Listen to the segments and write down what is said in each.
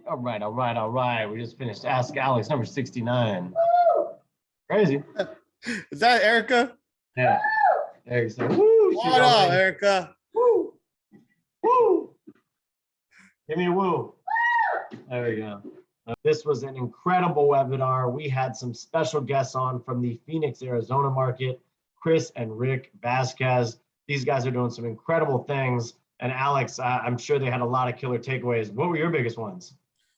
All right, all right, all right. We just finished Ask Alex, number 69. Crazy. Is that Erica? Yeah. Erica said, woo. What up, Erica? Woo. Woo. Give me a woo. There we go. This was an incredible webinar. We had some special guests on from the Phoenix, Arizona market, Chris and Rick Vasquez. These guys are doing some incredible things. And Alex, I'm sure they had a lot of killer takeaways. What were your biggest ones?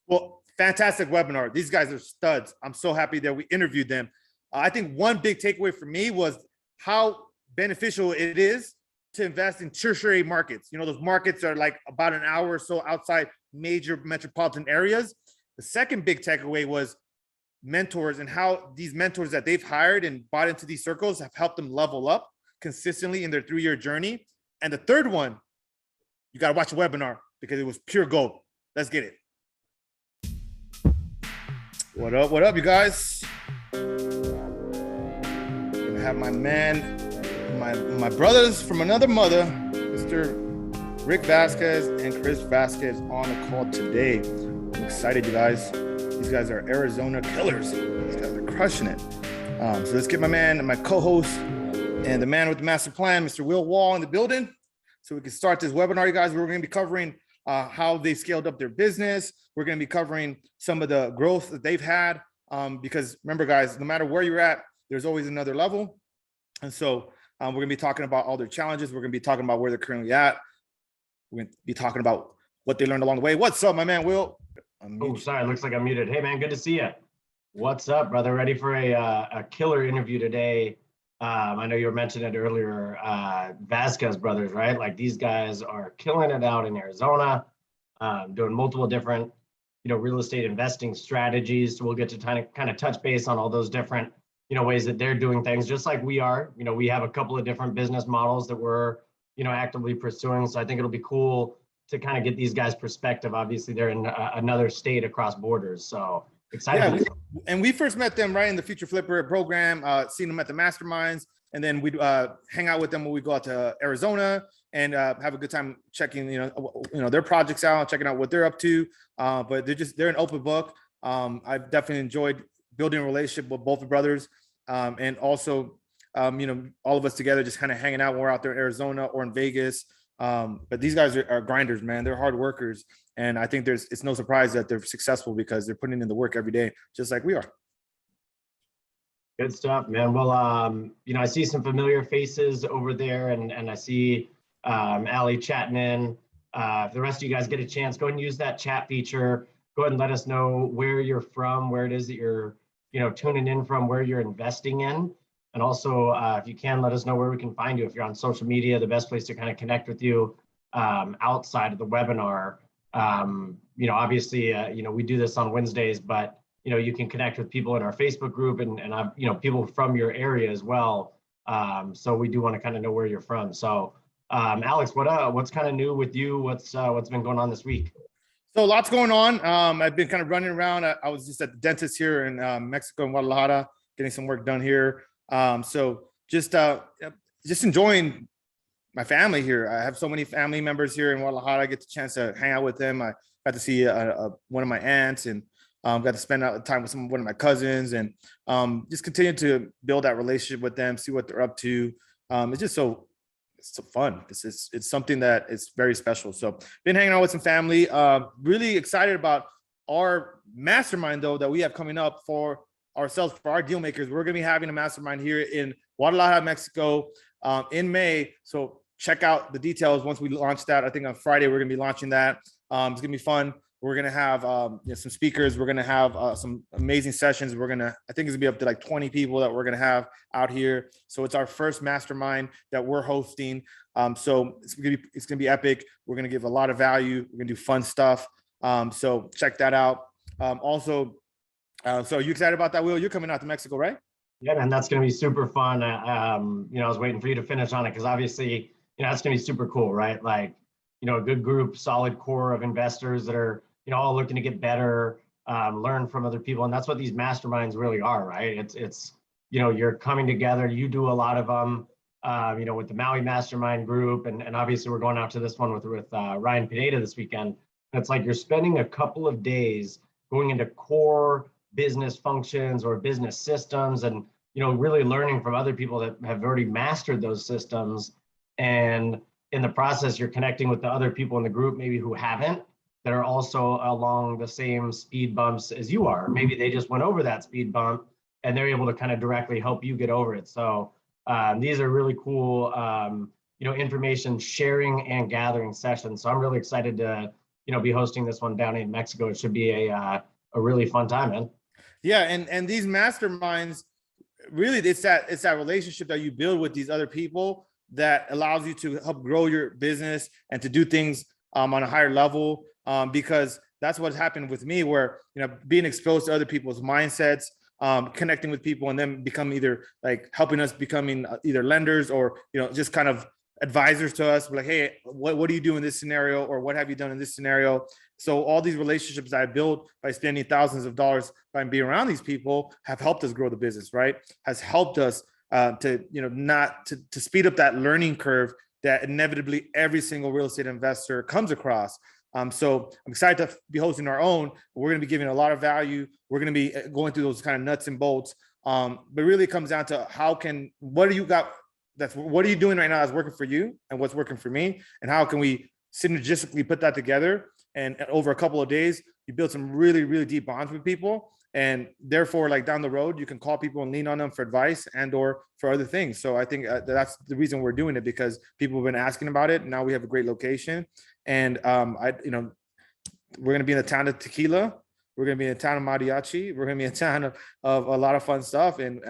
Well, fantastic webinar. These guys are studs. I'm so happy that we interviewed them. I think one big takeaway for me was how beneficial it is to invest in tertiary markets. You know, those markets are like about an hour or so outside major metropolitan areas. The second big takeaway was mentors and how these mentors that they've hired and bought into these circles have helped them level up consistently in their 3-year journey. And the third one, you got to watch the webinar because it was pure gold. Let's get it. What up, you guys? Gonna have my man, my brothers from another mother, Mr. Rick Vasquez and Chris Vasquez on the call today. I'm excited, you guys. These guys are Arizona killers. These guys are crushing it. So let's get my man and my co-host and the man with the master plan, Mr. Will Wall, in the building. So we can start this webinar, you guys. We're going to be covering how they scaled up their business. We're going to be covering some of the growth that they've had. Because remember, guys, no matter where you're at, there's always another level. And so we're going to be talking about all their challenges. We're going to be talking about where they're currently at. We're going to be talking about what they learned along the way. What's up, my man, Will? Oh, sorry, looks like I'm muted. Hey, man, good to see you. What's up, brother? Ready for a killer interview today? I know you were mentioning it earlier, Vasquez brothers, right? Like these guys are killing it out in Arizona, doing multiple different, real estate investing strategies. So we'll get to kind of touch base on all those different, ways that they're doing things, just like we are. We have a couple of different business models that we're, actively pursuing. So I think it'll be cool to kind of get these guys' perspective. Obviously, they're in another state across borders. So excited. Yeah, and we first met them right in the Future Flipper program, seen them at the masterminds, and then we'd hang out with them when we go out to Arizona and have a good time checking, their projects out, checking out what they're up to. But they're an open book. I've definitely enjoyed building a relationship with both the brothers, and also, all of us together just kind of hanging out when we're out there in Arizona or in Vegas. But these guys are grinders, man. They're hard workers. And I think it's no surprise that they're successful because they're putting in the work every day, just like we are. Good stuff, man. Well, I see some familiar faces over there, and I see Allie chatting in. If the rest of you guys get a chance, go ahead and use that chat feature. Go ahead and let us know where you're from, where it is that you're, tuning in from, where you're investing in. And also, if you can, let us know where we can find you. If you're on social media, the best place to kind of connect with you outside of the webinar. Obviously, we do this on Wednesdays, but, you can connect with people in our Facebook group and people from your area as well. So we do want to kind of know where you're from. So, Alex, what's kind of new with you? What's been going on this week? So lots going on. I've been kind of running around. I was just at the dentist here in Mexico, in Guadalajara, getting some work done here. So just enjoying my family here. I have so many family members here in Guadalajara. I get the chance to hang out with them. I got to see one of my aunts and got to spend time with one of my cousins and just continue to build that relationship with them, see what they're up to. It's just so fun. It's something that is very special. So been hanging out with some family. Really excited about our mastermind though that we have coming up for ourselves, for our deal makers. We're going to be having a mastermind here in Guadalajara, Mexico in May. So check out the details once we launch that. I think on Friday, we're going to be launching that. It's going to be fun. We're going to have some speakers. We're going to have some amazing sessions. I think it's going to be up to like 20 people that we're going to have out here. So it's our first mastermind that we're hosting. So it's going to be epic. We're going to give a lot of value. We're going to do fun stuff. So check that out. So you excited about that, Will? You're coming out to Mexico, right? Yeah, man, that's going to be super fun. I was waiting for you to finish on it because obviously, that's going to be super cool, right? Like, a good group, solid core of investors that are, all looking to get better, learn from other people. And that's what these masterminds really are, right? It's you're coming together. You do a lot of them, with the Maui Mastermind group. And obviously we're going out to this one with Ryan Pineda this weekend. It's like you're spending a couple of days going into core business functions or business systems and, really learning from other people that have already mastered those systems. And in the process, you're connecting with the other people in the group, maybe who haven't, that are also along the same speed bumps as you are. Maybe they just went over that speed bump and they're able to kind of directly help you get over it. So these are really cool, information sharing and gathering sessions. So I'm really excited to, be hosting this one down in Mexico. It should be a really fun time, man. Yeah, and these masterminds, really, it's that relationship that you build with these other people that allows you to help grow your business and to do things on a higher level. Because that's what's happened with me, where being exposed to other people's mindsets, connecting with people, and then become either like helping us becoming either lenders or just kind of advisors to us. We're like, hey, what do you do in this scenario, or what have you done in this scenario? So all these relationships that I built by spending thousands of dollars by being around these people have helped us grow the business, right? Has helped us to speed up that learning curve that inevitably every single real estate investor comes across. So I'm excited to be hosting our own. We're going to be giving a lot of value. We're going to be going through those kind of nuts and bolts. But really it comes down to what are you doing right now that's working for you and what's working for me, and how can we synergistically put that together? And over a couple of days, you build some really, really deep bonds with people. And therefore, like down the road, you can call people and lean on them for advice and or for other things. So I think that's the reason we're doing it, because people have been asking about it. Now we have a great location. And we're going to be in the town of tequila. We're going to be in the town of mariachi. We're going to be in a town of a lot of fun stuff. And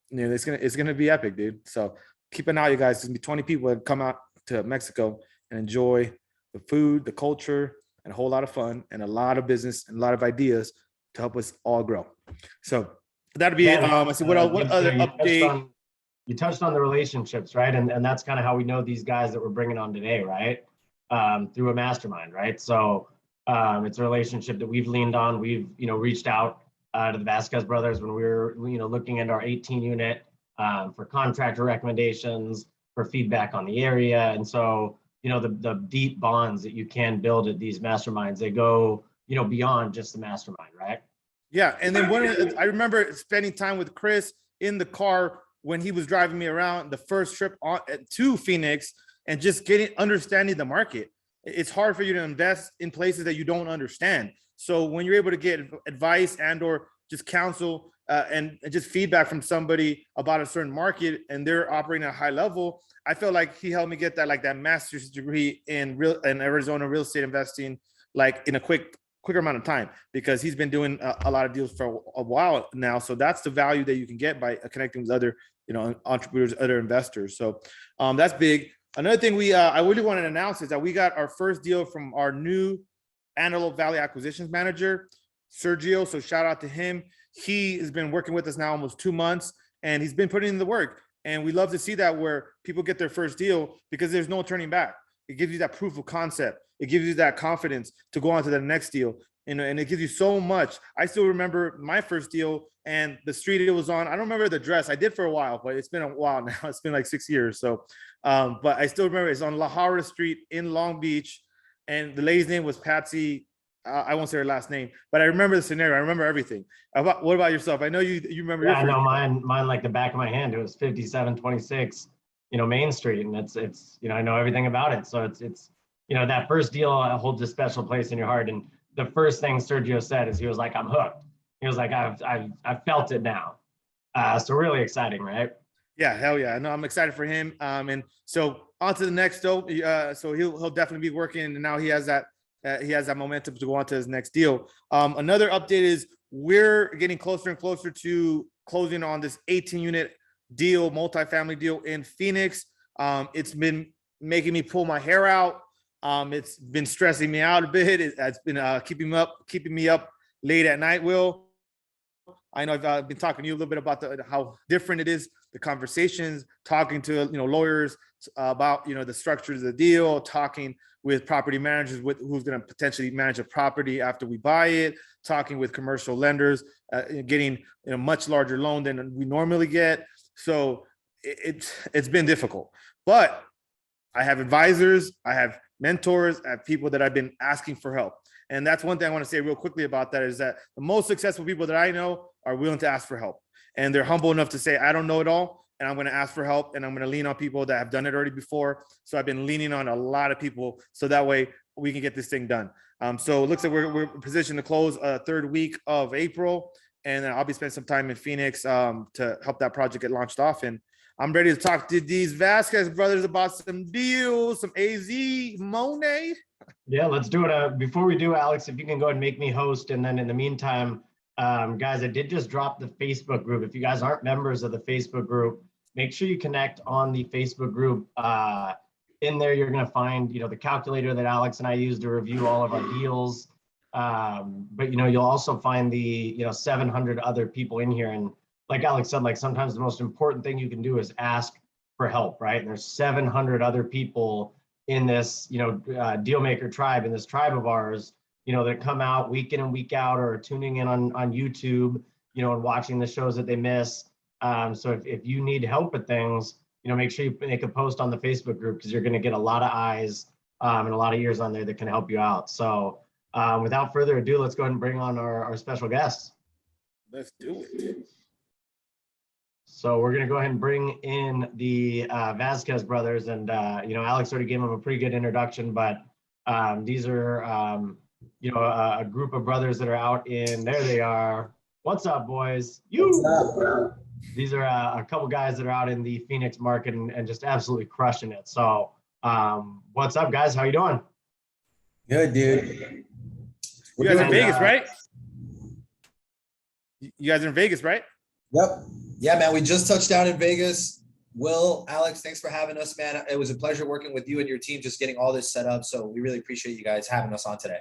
it's going to be epic, dude. So keep an eye, you guys. There's going to be 20 people that come out to Mexico and enjoy the food, the culture, and a whole lot of fun and a lot of business and a lot of ideas to help us all grow. So that'd be it. I see what other update. You touched on the relationships, right? And that's kind of how we know these guys that we're bringing on today, right? Through a mastermind, right? So it's a relationship that we've leaned on. We've, reached out to the Vasquez brothers when we were, looking into our 18 unit for contractor recommendations, for feedback on the area. And so, the deep bonds that you can build at these masterminds, they go, beyond just the mastermind, right? Yeah. And then I remember spending time with Chris in the car when he was driving me around the first trip to Phoenix, and just understanding the market. It's hard for you to invest in places that you don't understand. So when you're able to get advice and or just counsel and just feedback from somebody about a certain market, and they're operating at a high level, I felt like he helped me get that master's degree in Arizona real estate investing, like in a quicker amount of time, because he's been doing a lot of deals for a while now. So that's the value that you can get by connecting with other, entrepreneurs, other investors. So that's big. Another thing I really wanted to announce is that we got our first deal from our new Antelope Valley acquisitions manager, Sergio. So shout out to him. He has been working with us now almost 2 months, and he's been putting in the work. And we love to see that, where people get their first deal, because there's no turning back. It gives you that proof of concept. It gives you that confidence to go on to the next deal. And it gives you so much. I still remember my first deal and the street it was on. I don't remember the address. I did for a while, but it's been a while now. It's been like 6 years. So, but I still remember it's on La Hara Street in Long Beach. And the lady's name was Patsy. I won't say her last name, but I remember the scenario. I remember everything. What about yourself? I know you remember. Yeah, I know mine like the back of my hand. It was 5726, Main Street, and it's I know everything about it. So it's that first deal holds a special place in your heart. And the first thing Sergio said is he was like, "I'm hooked." He was like, "I've felt it now." So really exciting, right? Yeah, hell yeah. No, I'm excited for him. And so on to the next deal. So he'll definitely be working, and now he has that momentum to go on to his next deal. Another update is we're getting closer and closer to closing on this 18 unit deal, multifamily deal in Phoenix. It's been making me pull my hair out. It's been stressing me out a bit. It's been keeping me up late at night, Will. I know I've been talking to you a little bit about how different it is, the conversations, talking to lawyers about the structures of the deal, talking with property managers who's going to potentially manage a property after we buy it, talking with commercial lenders, getting a much larger loan than we normally get. So it's been difficult, but I have advisors, I have mentors, I have people that I've been asking for help. And that's one thing I want to say real quickly about that, is that the most successful people that I know are willing to ask for help. And they're humble enough to say, I don't know it all, and I'm going to ask for help, and I'm going to lean on people that have done it already before. So I've been leaning on a lot of people, so that way we can get this thing done. So it looks like we're positioned to close third week of April, and then I'll be spending some time in Phoenix to help that project get launched off. And I'm ready to talk to these Vasquez brothers about some deals, some AZ Monet. Yeah, let's do it. Before we do, Alex, if you can go ahead and make me host, and then in the meantime, guys, I did just drop the Facebook group. If you guys aren't members of the Facebook group, make sure you connect on the Facebook group. In there, you're going to find, the calculator that Alex and I use to review all of our deals. But, you'll also find the, 700 other people in here. And like Alex said, like sometimes the most important thing you can do is ask for help, right? And there's 700 other people in this, deal maker tribe, in this tribe of ours, that come out week in and week out, or tuning in on YouTube, and watching the shows that they miss. So if you need help with things, make sure you make a post on the Facebook group, because you're going to get a lot of eyes and a lot of ears on there that can help you out. So without further ado, let's go ahead and bring on our special guests. Let's do it. So we're going to go ahead and bring in the Vasquez brothers. And, Alex already gave them a pretty good introduction, but these are, a group of brothers that are out in, there they are. What's up, boys? What's up, bro? These are a couple guys that are out in the Phoenix market and just absolutely crushing it. So what's up, guys? How you doing? Good, dude. You guys are in Vegas, right? You guys are in Vegas, right? Yep. Yeah, man. We just touched down in Vegas. Will, Alex, thanks for having us, man. It was a pleasure working with you and your team, just getting all this set up. So we really appreciate you guys having us on today.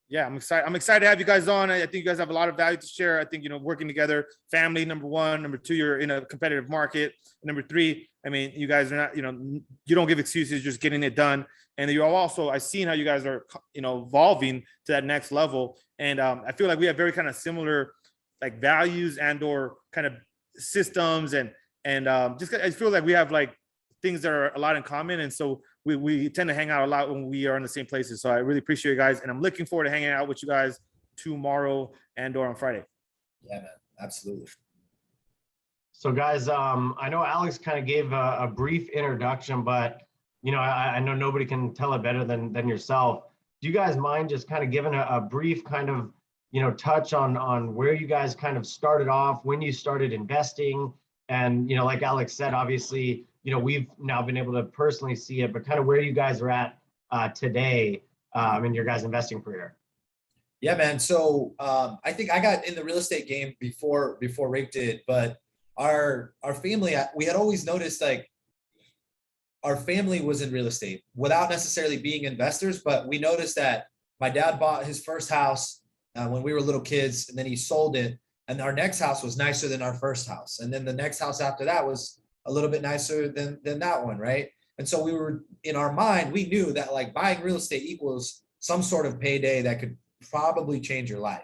Yeah, I'm excited. I'm excited to have you guys on. I think you guys have a lot of value to share. I think, working together, family, number one. Number two, you're in a competitive market. Number three, I mean, you guys are not, you don't give excuses, just getting it done. And you're also, I've seen how you guys are, evolving to that next level. And I feel like we have very kind of similar like values and or kind of systems and just I feel like we have like things that are a lot in common. And so we tend to hang out a lot when we are in the same places. So I really appreciate you guys. And I'm looking forward to hanging out with you guys tomorrow and or on Friday. Yeah, man. Absolutely. So guys, I know Alex kind of gave a brief introduction, but, I know nobody can tell it better than yourself. Do you guys mind just kind of giving a brief kind of, touch on where you guys kind of started off, when you started investing? And, like Alex said, obviously, we've now been able to personally see it, but kind of where you guys are at today in your guys' investing career. Yeah, man. So I think I got in the real estate game before Rape did, but our family, we had always noticed like our family was in real estate without necessarily being investors, but we noticed that my dad bought his first house when we were little kids, and then he sold it. And our next house was nicer than our first house. And then the next house after that was a little bit nicer than that one, right? And so we were, in our mind, we knew that like buying real estate equals some sort of payday that could probably change your life.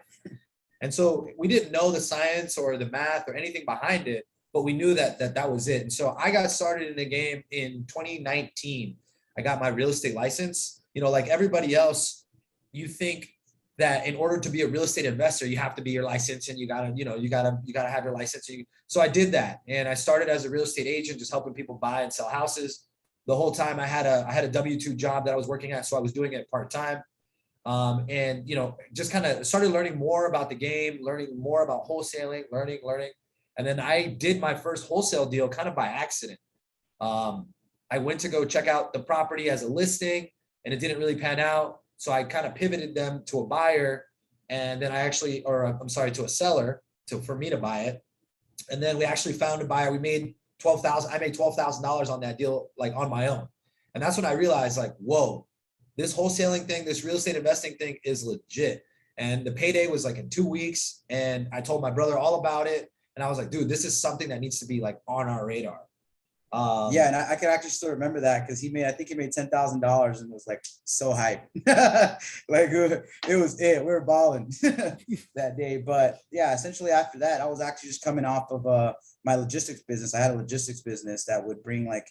And so we didn't know the science or the math or anything behind it, but we knew that was it. And so I got started in the game in 2019. I got my real estate license. Like everybody else, you think that in order to be a real estate investor, you have to be your license, and you gotta have your license. So I did that, and I started as a real estate agent, just helping people buy and sell houses. The whole time I had a W-2 job that I was working at, so I was doing it part-time. And just kind of started learning more about the game, learning more about wholesaling, learning. And then I did my first wholesale deal kind of by accident. I went to go check out the property as a listing, and it didn't really pan out. So I kind of pivoted them to a buyer, and then to a seller for me to buy it. And then we actually found a buyer. I made $12,000 on that deal, like on my own. And that's when I realized like, whoa, this wholesaling thing, this real estate investing thing is legit. And the payday was like in 2 weeks. And I told my brother all about it. And I was like, dude, this is something that needs to be like on our radar. Yeah, and I can actually still remember that because I think he made $10,000 and was like so hyped. Like we were balling that day. But yeah, essentially after that, I was actually just coming off of my logistics business. I had a logistics business that would bring like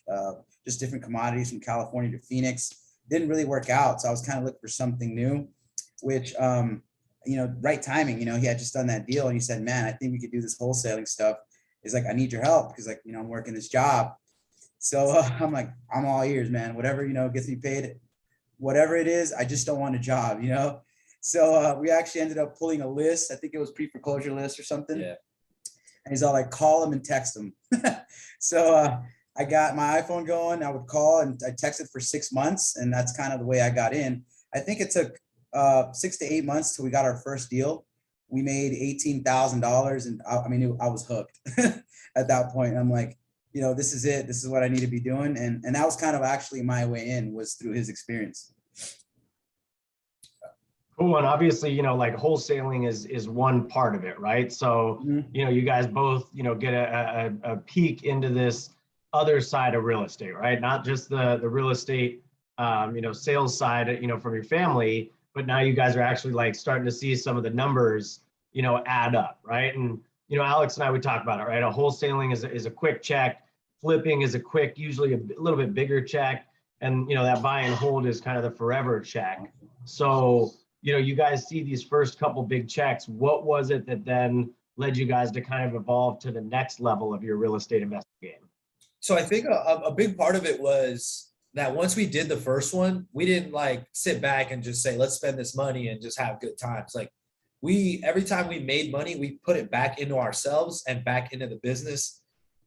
just different commodities from California to Phoenix. didn't really work out. So I was kind of looking for something new, which, right timing, he had just done that deal and he said, man, I think we could do this wholesaling stuff. He's like, I need your help because like, I'm working this job. So I'm like, I'm all ears, man, whatever, gets me paid, whatever it is, I just don't want a job, So we actually ended up pulling a list. I think it was pre-foreclosure list or something. Yeah. And he's all like, call him and text him. So I got my iPhone going. I would call and I texted for 6 months. And that's kind of the way I got in. I think it took 6 to 8 months till we got our first deal. We made $18,000. And I was hooked at that point. I'm like, this is it. This is what I need to be doing. And that was kind of actually my way in, was through his experience. Cool. And obviously, like wholesaling is one part of it, right? So, you guys both, get a peek into this other side of real estate, right? Not just the real estate, sales side, from your family, but now you guys are actually like starting to see some of the numbers, add up, right? And, Alex and I would talk about it, right? A wholesaling is a quick check. Flipping is a quick, usually a little bit bigger check. And, that buy and hold is kind of the forever check. So, you guys see these first couple big checks. What was it that then led you guys to kind of evolve to the next level of your real estate investing game? So I think a big part of it was that once we did the first one, we didn't like sit back and just say, let's spend this money and just have good times. Like every time we made money, we put it back into ourselves and back into the business.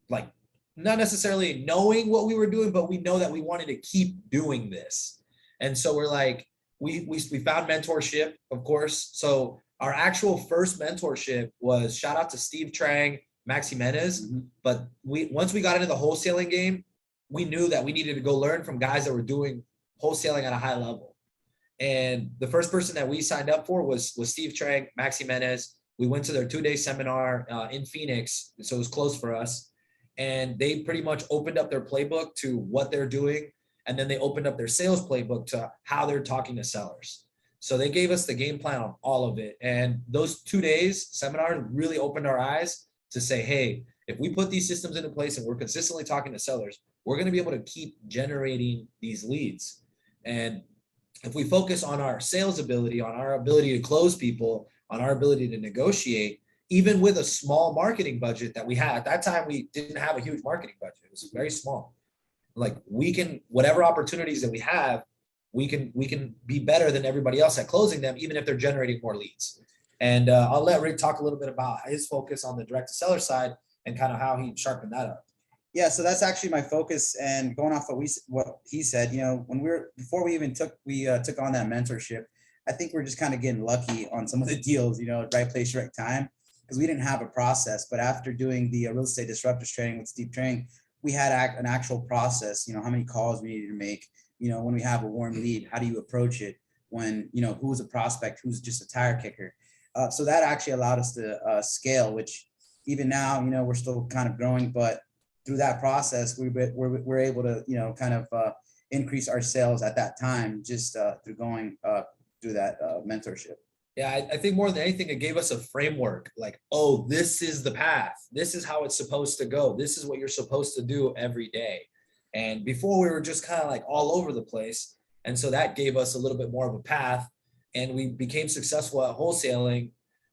Like not necessarily knowing what we were doing, but we know that we wanted to keep doing this. And so we're like, we found mentorship, of course. So our actual first mentorship was, shout out to Steve Trang, Max Jimenez. But once we got into the wholesaling game, we knew that we needed to go learn from guys that were doing wholesaling at a high level. And the first person that we signed up for was Steve Trang, Max Jimenez. We went to their 2-day seminar in Phoenix, so it was close for us. And they pretty much opened up their playbook to what they're doing. And then they opened up their sales playbook to how they're talking to sellers. So they gave us the game plan on all of it. And those 2 days seminar really opened our eyes to say, hey, if we put these systems into place and we're consistently talking to sellers, we're going to be able to keep generating these leads. And if we focus on our sales ability, on our ability to close people, on our ability to negotiate, even with a small marketing budget that we had, at that time, we didn't have a huge marketing budget. It was very small. Like we can, whatever opportunities that we have, we can be better than everybody else at closing them, even if they're generating more leads. And I'll let Rick talk a little bit about his focus on the direct to seller side and kind of how he sharpened that up. Yeah, so that's actually my focus. And going off what he said, before we even took on that mentorship, I think we're just kind of getting lucky on some of the deals, right place, right time, because we didn't have a process. But after doing the real estate disruptors training with Steve Trang, we had an actual process, how many calls we needed to make, when we have a warm lead, how do you approach it? When, who's a prospect, who's just a tire kicker. So that actually allowed us to scale, which even now, we're still kind of growing, but through that process, we're able to, kind of increase our sales at that time, just through going through that mentorship. Yeah, I think more than anything, it gave us a framework like, oh, this is the path. This is how it's supposed to go. This is what you're supposed to do every day. And before we were just kind of like all over the place. And so that gave us a little bit more of a path and we became successful at wholesaling.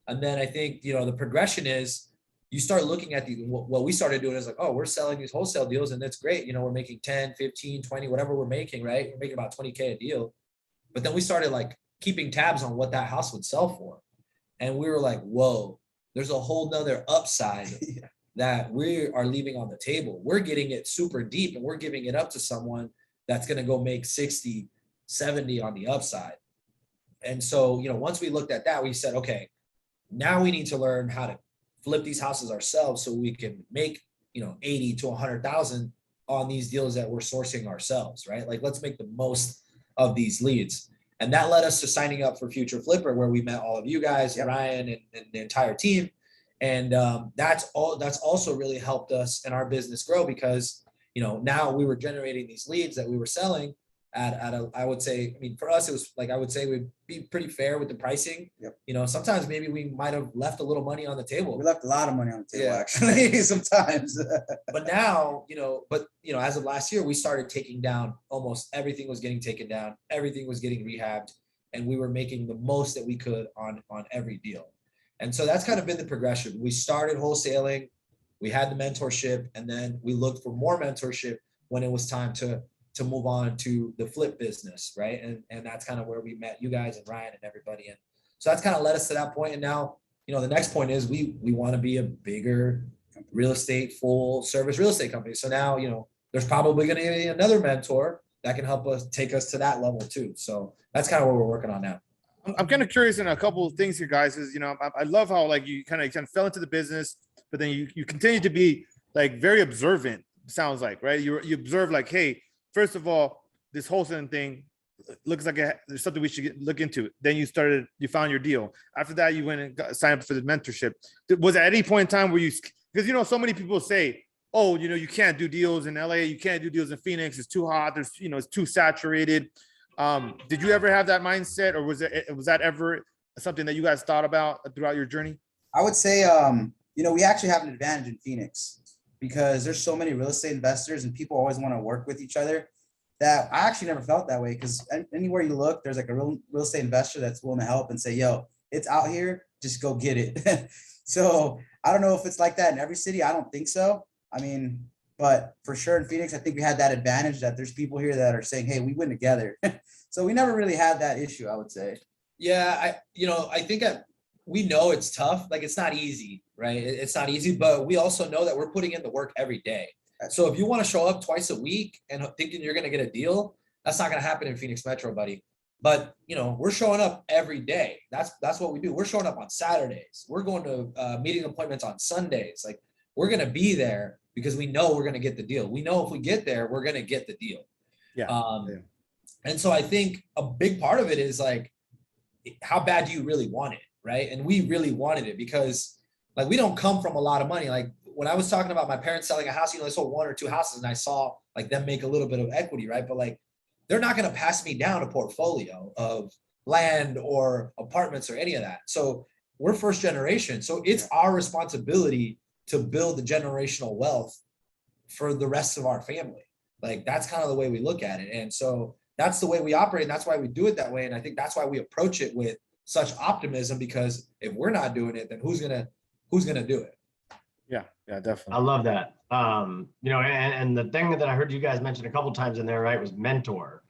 And then I think, the progression is you start looking at what we started doing is like, oh, we're selling these wholesale deals and that's great. We're making 10, 15, 20, whatever we're making, right? We're making about 20K a deal. But then we started like keeping tabs on what that house would sell for. And we were like, whoa, there's a whole nother upside that we are leaving on the table. We're getting it super deep and we're giving it up to someone that's going to go make 60, 70 on the upside. And so, once we looked at that, we said, okay, now we need to learn how to flip these houses ourselves so we can make, 80 to 100,000 on these deals that we're sourcing ourselves, right? Like, let's make the most of these leads. And that led us to signing up for Future Flipper, where we met all of you guys, Ryan and the entire team. And that's also really helped us in our business grow because, now we were generating these leads that we were selling. I would say, I mean, for us, it was like, I would say we'd be pretty fair with the pricing. Yep. You know, sometimes maybe we might have left a little money on the table. We left a lot of money on the table, Yeah. actually, sometimes. But now, as of last year, we started taking down, almost everything was getting taken down, everything was getting rehabbed, and we were making the most that we could on every deal. And so that's kind of been the progression. We started wholesaling, we had the mentorship, and then we looked for more mentorship when it was time to move on to the flip business, right? And that's kind of where we met you guys and Ryan and everybody. And so that's kind of led us to that point. And now, the next point is we want to be a bigger real estate, full service real estate company. So now, there's probably going to be another mentor that can help us take us to that level too. So that's kind of what we're working on now. I'm kind of curious in a couple of things here, guys. Is I love how like you kind of fell into the business, but then you continue to be like very observant. Sounds like, right? You observe like, hey, first of all, this wholesaling thing looks like there's something we should look into. Then you found your deal. After that, you went and signed up for the mentorship. Was at any point in time where because so many people say, oh, you can't do deals in LA, you can't do deals in Phoenix, it's too hot, there's it's too saturated. Did you ever have that mindset, or was that ever something that you guys thought about throughout your journey? I would say, we actually have an advantage in Phoenix because there's so many real estate investors and people always want to work with each other that I actually never felt that way, because anywhere you look, there's like a real estate investor that's willing to help and say, yo, it's out here, just go get it. So I don't know if it's like that in every city. I don't think so. I mean, but for sure in Phoenix, I think we had that advantage that there's people here that are saying, hey, we win together. So we never really had that issue, I would say. Yeah, I think we know it's tough. Like, it's not easy, right? It's not easy, but we also know that we're putting in the work every day. So if you want to show up twice a week and thinking you're going to get a deal, that's not going to happen in Phoenix Metro, buddy. But, we're showing up every day. That's what we do. We're showing up on Saturdays. We're going to meeting appointments on Sundays. Like, we're going to be there because we know we're going to get the deal. We know if we get there, we're going to get the deal. Yeah. And so I think a big part of it is like, how bad do you really want it? Right. And we really wanted it because like, we don't come from a lot of money. Like when I was talking about my parents selling a house, they sold 1 or 2 houses and I saw like them make a little bit of equity. Right. But like, they're not going to pass me down a portfolio of land or apartments or any of that. So we're first generation. So it's our responsibility to build the generational wealth for the rest of our family. Like that's kind of the way we look at it. And so that's the way we operate. And that's why we do it that way. And I think that's why we approach it with such optimism, because if we're not doing it, then who's gonna do it? Yeah, definitely. I love that. And the thing that I heard you guys mention a couple times in there, right, was mentor.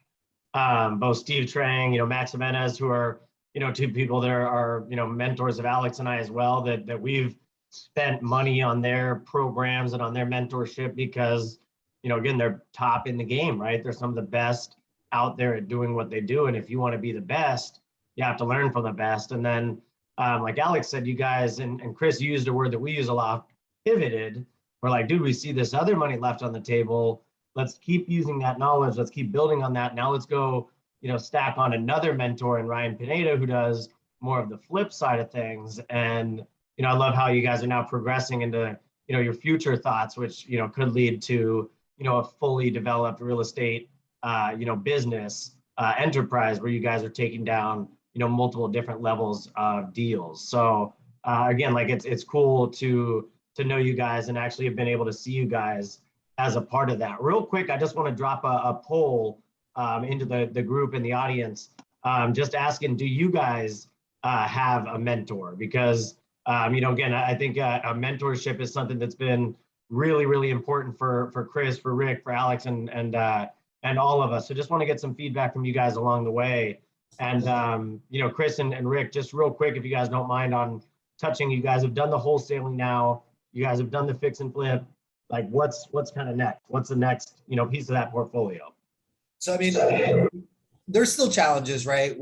Both Steve Trang, Max Jimenez, who are, 2 people that are mentors of Alex and I as well, that we've spent money on their programs and on their mentorship because, again, they're top in the game, right? They're some of the best out there at doing what they do. And if you want to be the best, you have to learn from the best. And then, like Alex said, you guys, and Chris used a word that we use a lot, pivoted. We're like, dude, we see this other money left on the table. Let's keep using that knowledge. Let's keep building on that. Now let's go, stack on another mentor in Ryan Pineda, who does more of the flip side of things. And, I love how you guys are now progressing into, your future thoughts, which, could lead to, a fully developed real estate, business enterprise where you guys are taking down, multiple different levels of deals. So again, like it's cool to know you guys and actually have been able to see you guys as a part of that. Real quick, I just want to drop a poll into the group and the audience, just asking, do you guys have a mentor? Because again, I think a mentorship is something that's been really, really important for Chris, for Rick, for Alex, and all of us. So just want to get some feedback from you guys along the way. And Chris and Rick, just real quick, if you guys don't mind on touching, you guys have done the wholesaling now. You guys have done the fix and flip. Like what's kind of next? What's the next, piece of that portfolio? So, I mean, there's still challenges, right?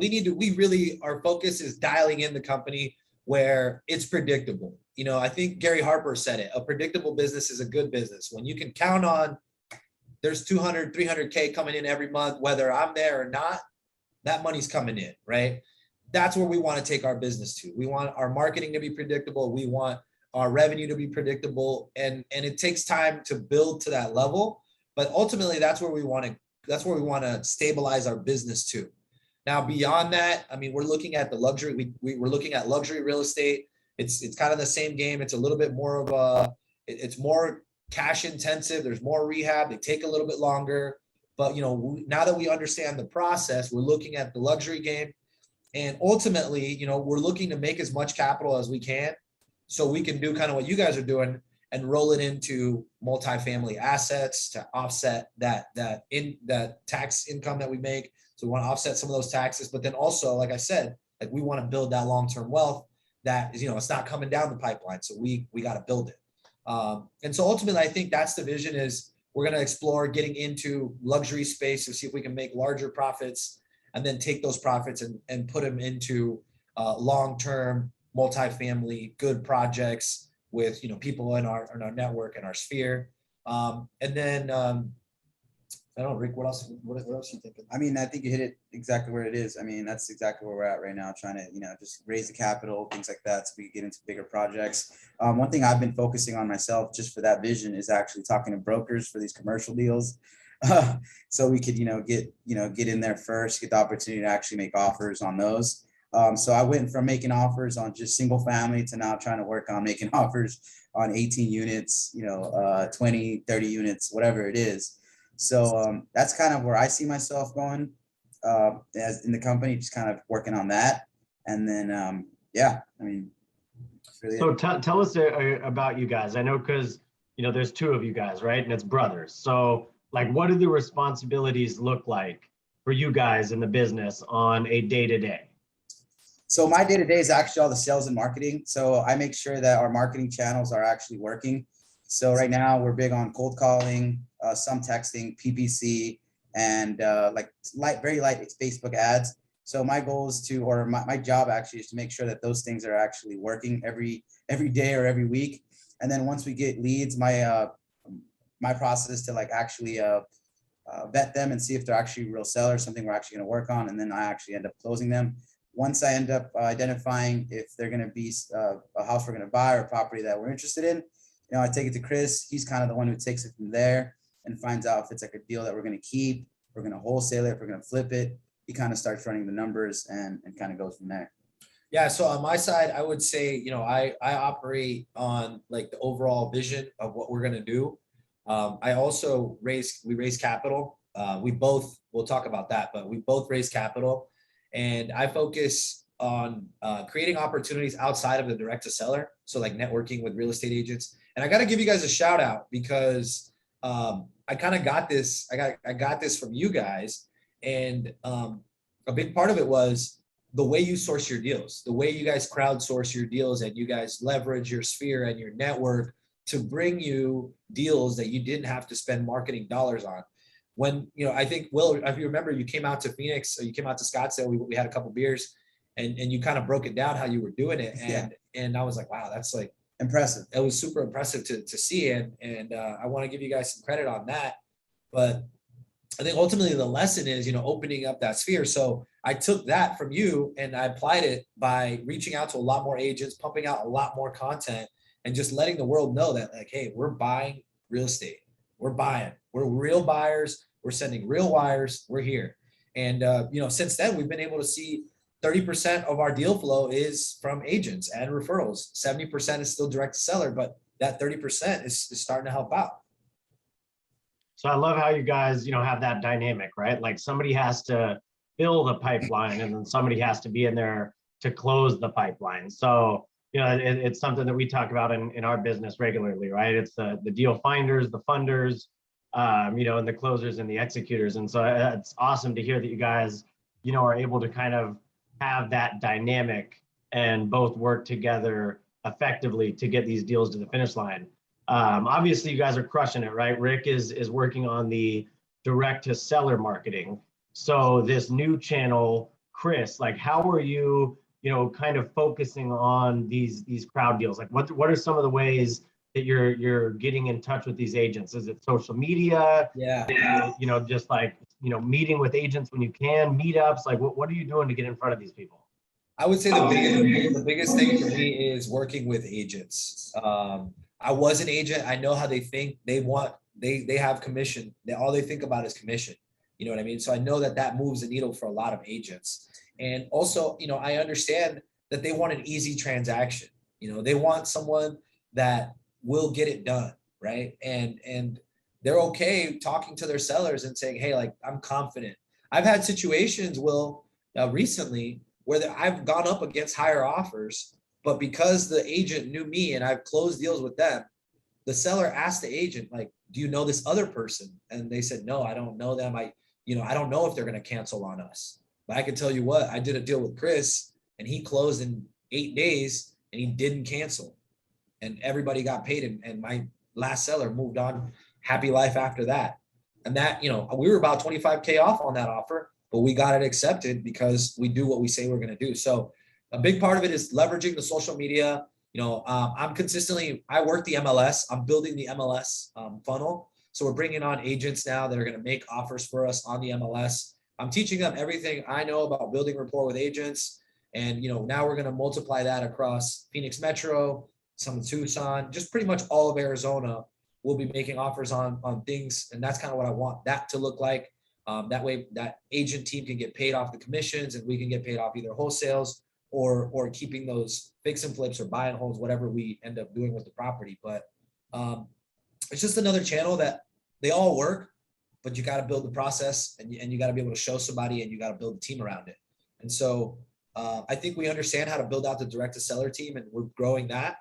Our focus is dialing in the company where it's predictable. I think Gary Harper said it, a predictable business is a good business. When you can count on there's 200, 300K coming in every month, whether I'm there or not, that money's coming in, right? That's where we want to take our business to. We want our marketing to be predictable. We want our revenue to be predictable. And it takes time to build to that level, but ultimately that's where we want to we want to stabilize our business to. Now, beyond that, I mean, we're looking at the luxury. We're looking at luxury real estate. It's kind of the same game. It's a little bit more of it's more cash intensive. There's more rehab. They take a little bit longer. But, now that we understand the process, we're looking at the luxury game. And ultimately, we're looking to make as much capital as we can so we can do kind of what you guys are doing and roll it into multifamily assets to offset that tax income that we make. So we want to offset some of those taxes, but then also, like I said, like we want to build that long-term wealth that is, it's not coming down the pipeline. So we got to build it. And so ultimately, I think that's the vision is we're going to explore getting into luxury space to see if we can make larger profits and then take those profits and put them into long-term multifamily good projects with, people in our network and our sphere. And then, I don't know, Rick, what else are you thinking? I mean, I think you hit it exactly where it is. I mean, that's exactly where we're at right now, trying to, just raise the capital, things like that, so we can get into bigger projects. One thing I've been focusing on myself just for that vision is actually talking to brokers for these commercial deals. So we could, get in there first, get the opportunity to actually make offers on those. So I went from making offers on just single family to now trying to work on making offers on 18 units, 20, 30 units, whatever it is. So that's kind of where I see myself going as in the company, just kind of working on that. And then, yeah, I mean. Really so tell us about you guys. I know because, there's two of you guys, right? And it's brothers. So like, what do the responsibilities look like for you guys in the business on a day-to-day? So my day-to-day is actually all the sales and marketing. So I make sure that our marketing channels are actually working. So right now we're big on cold calling, some texting, PPC, and very light Facebook ads. So my goal is my job actually is to make sure that those things are actually working every day or every week. And then once we get leads, my process is to actually vet them and see if they're actually real sellers, something we're actually going to work on. And then I actually end up closing them. Once I end up identifying if they're going to be a house we're going to buy or a property that we're interested in, I take it to Chris. He's kind of the one who takes it from there and finds out if it's like a deal that we're going to keep, we're going to wholesale it, if we're going to flip it. He kind of starts running the numbers and kind of goes from there. Yeah. So on my side, I would say, I operate on like the overall vision of what we're going to do. I also we raise capital. We'll talk about that, but we both raise capital, and I focus on creating opportunities outside of the direct to seller. So like networking with real estate agents. And I got to give you guys a shout out because I kind of got this. I got this from you guys, and a big part of it was the way you source your deals, the way you guys crowdsource your deals, and you guys leverage your sphere and your network to bring you deals that you didn't have to spend marketing dollars on. When, I think, Will, if you remember, you came out to Phoenix, or you came out to Scottsdale, we had a couple beers, and you kind of broke it down how you were doing it. And I was like, wow, that's like impressive. It was super impressive to see. And I want to give you guys some credit on that. But I think ultimately the lesson is, opening up that sphere. So I took that from you and I applied it by reaching out to a lot more agents, pumping out a lot more content, and just letting the world know that, like, hey, we're buying real estate. We're buying. We're real buyers. We're sending real wires. We're here. And, since then, we've been able to see 30% of our deal flow is from agents and referrals. 70% is still direct to seller, but that 30% is starting to help out. So I love how you guys, have that dynamic, right? Like somebody has to fill the pipeline and then somebody has to be in there to close the pipeline. So, it's something that we talk about in our business regularly, right? It's the deal finders, the funders, and the closers and the executors. And so it's awesome to hear that you guys, are able to kind of have that dynamic and both work together effectively to get these deals to the finish line. Obviously you guys are crushing it, right? Rick is working on the direct to seller marketing. So this new channel, Chris, like how are you, kind of focusing on these crowd deals? Like what are some of the ways that you're getting in touch with these agents? Is it social media? Yeah. Just like, meeting with agents when you can, meetups, like what are you doing to get in front of these people? I would say the biggest thing for me is working with agents. I was an agent. I know how they think. They have commission. All they think about is commission. You know what I mean? So I know that that moves the needle for a lot of agents. And also, you know, I understand that they want an easy transaction. You know, they want someone that will get it done, right? And they're okay talking to their sellers and saying, hey, like, I'm confident. I've had situations, Will, recently where I've gone up against higher offers, but because the agent knew me and I've closed deals with them, the seller asked the agent, like, do you know this other person? And they said, no, I don't know them. I don't know if they're going to cancel on us. But I can tell you what, I did a deal with Chris and he closed in 8 days and he didn't cancel. And everybody got paid. And my last seller moved on, happy life after that. And that, you know, we were about 25K off on that offer, but we got it accepted because we do what we say we're going to do. So a big part of it is leveraging the social media. You know, I work the MLS. I'm building the MLS funnel. So we're bringing on agents now that are going to make offers for us on the MLS. I'm teaching them everything I know about building rapport with agents. And, you know, now we're going to multiply that across Phoenix Metro, some of Tucson, just pretty much all of Arizona. We'll be making offers on things. And that's kind of what I want that to look like. That way that agent team can get paid off the commissions and we can get paid off either wholesales or keeping those fix and flips or buy and holds, whatever we end up doing with the property. But it's just another channel that they all work, but you got to build the process and you got to be able to show somebody and you got to build a team around it. And so I think we understand how to build out the direct to seller team and we're growing that.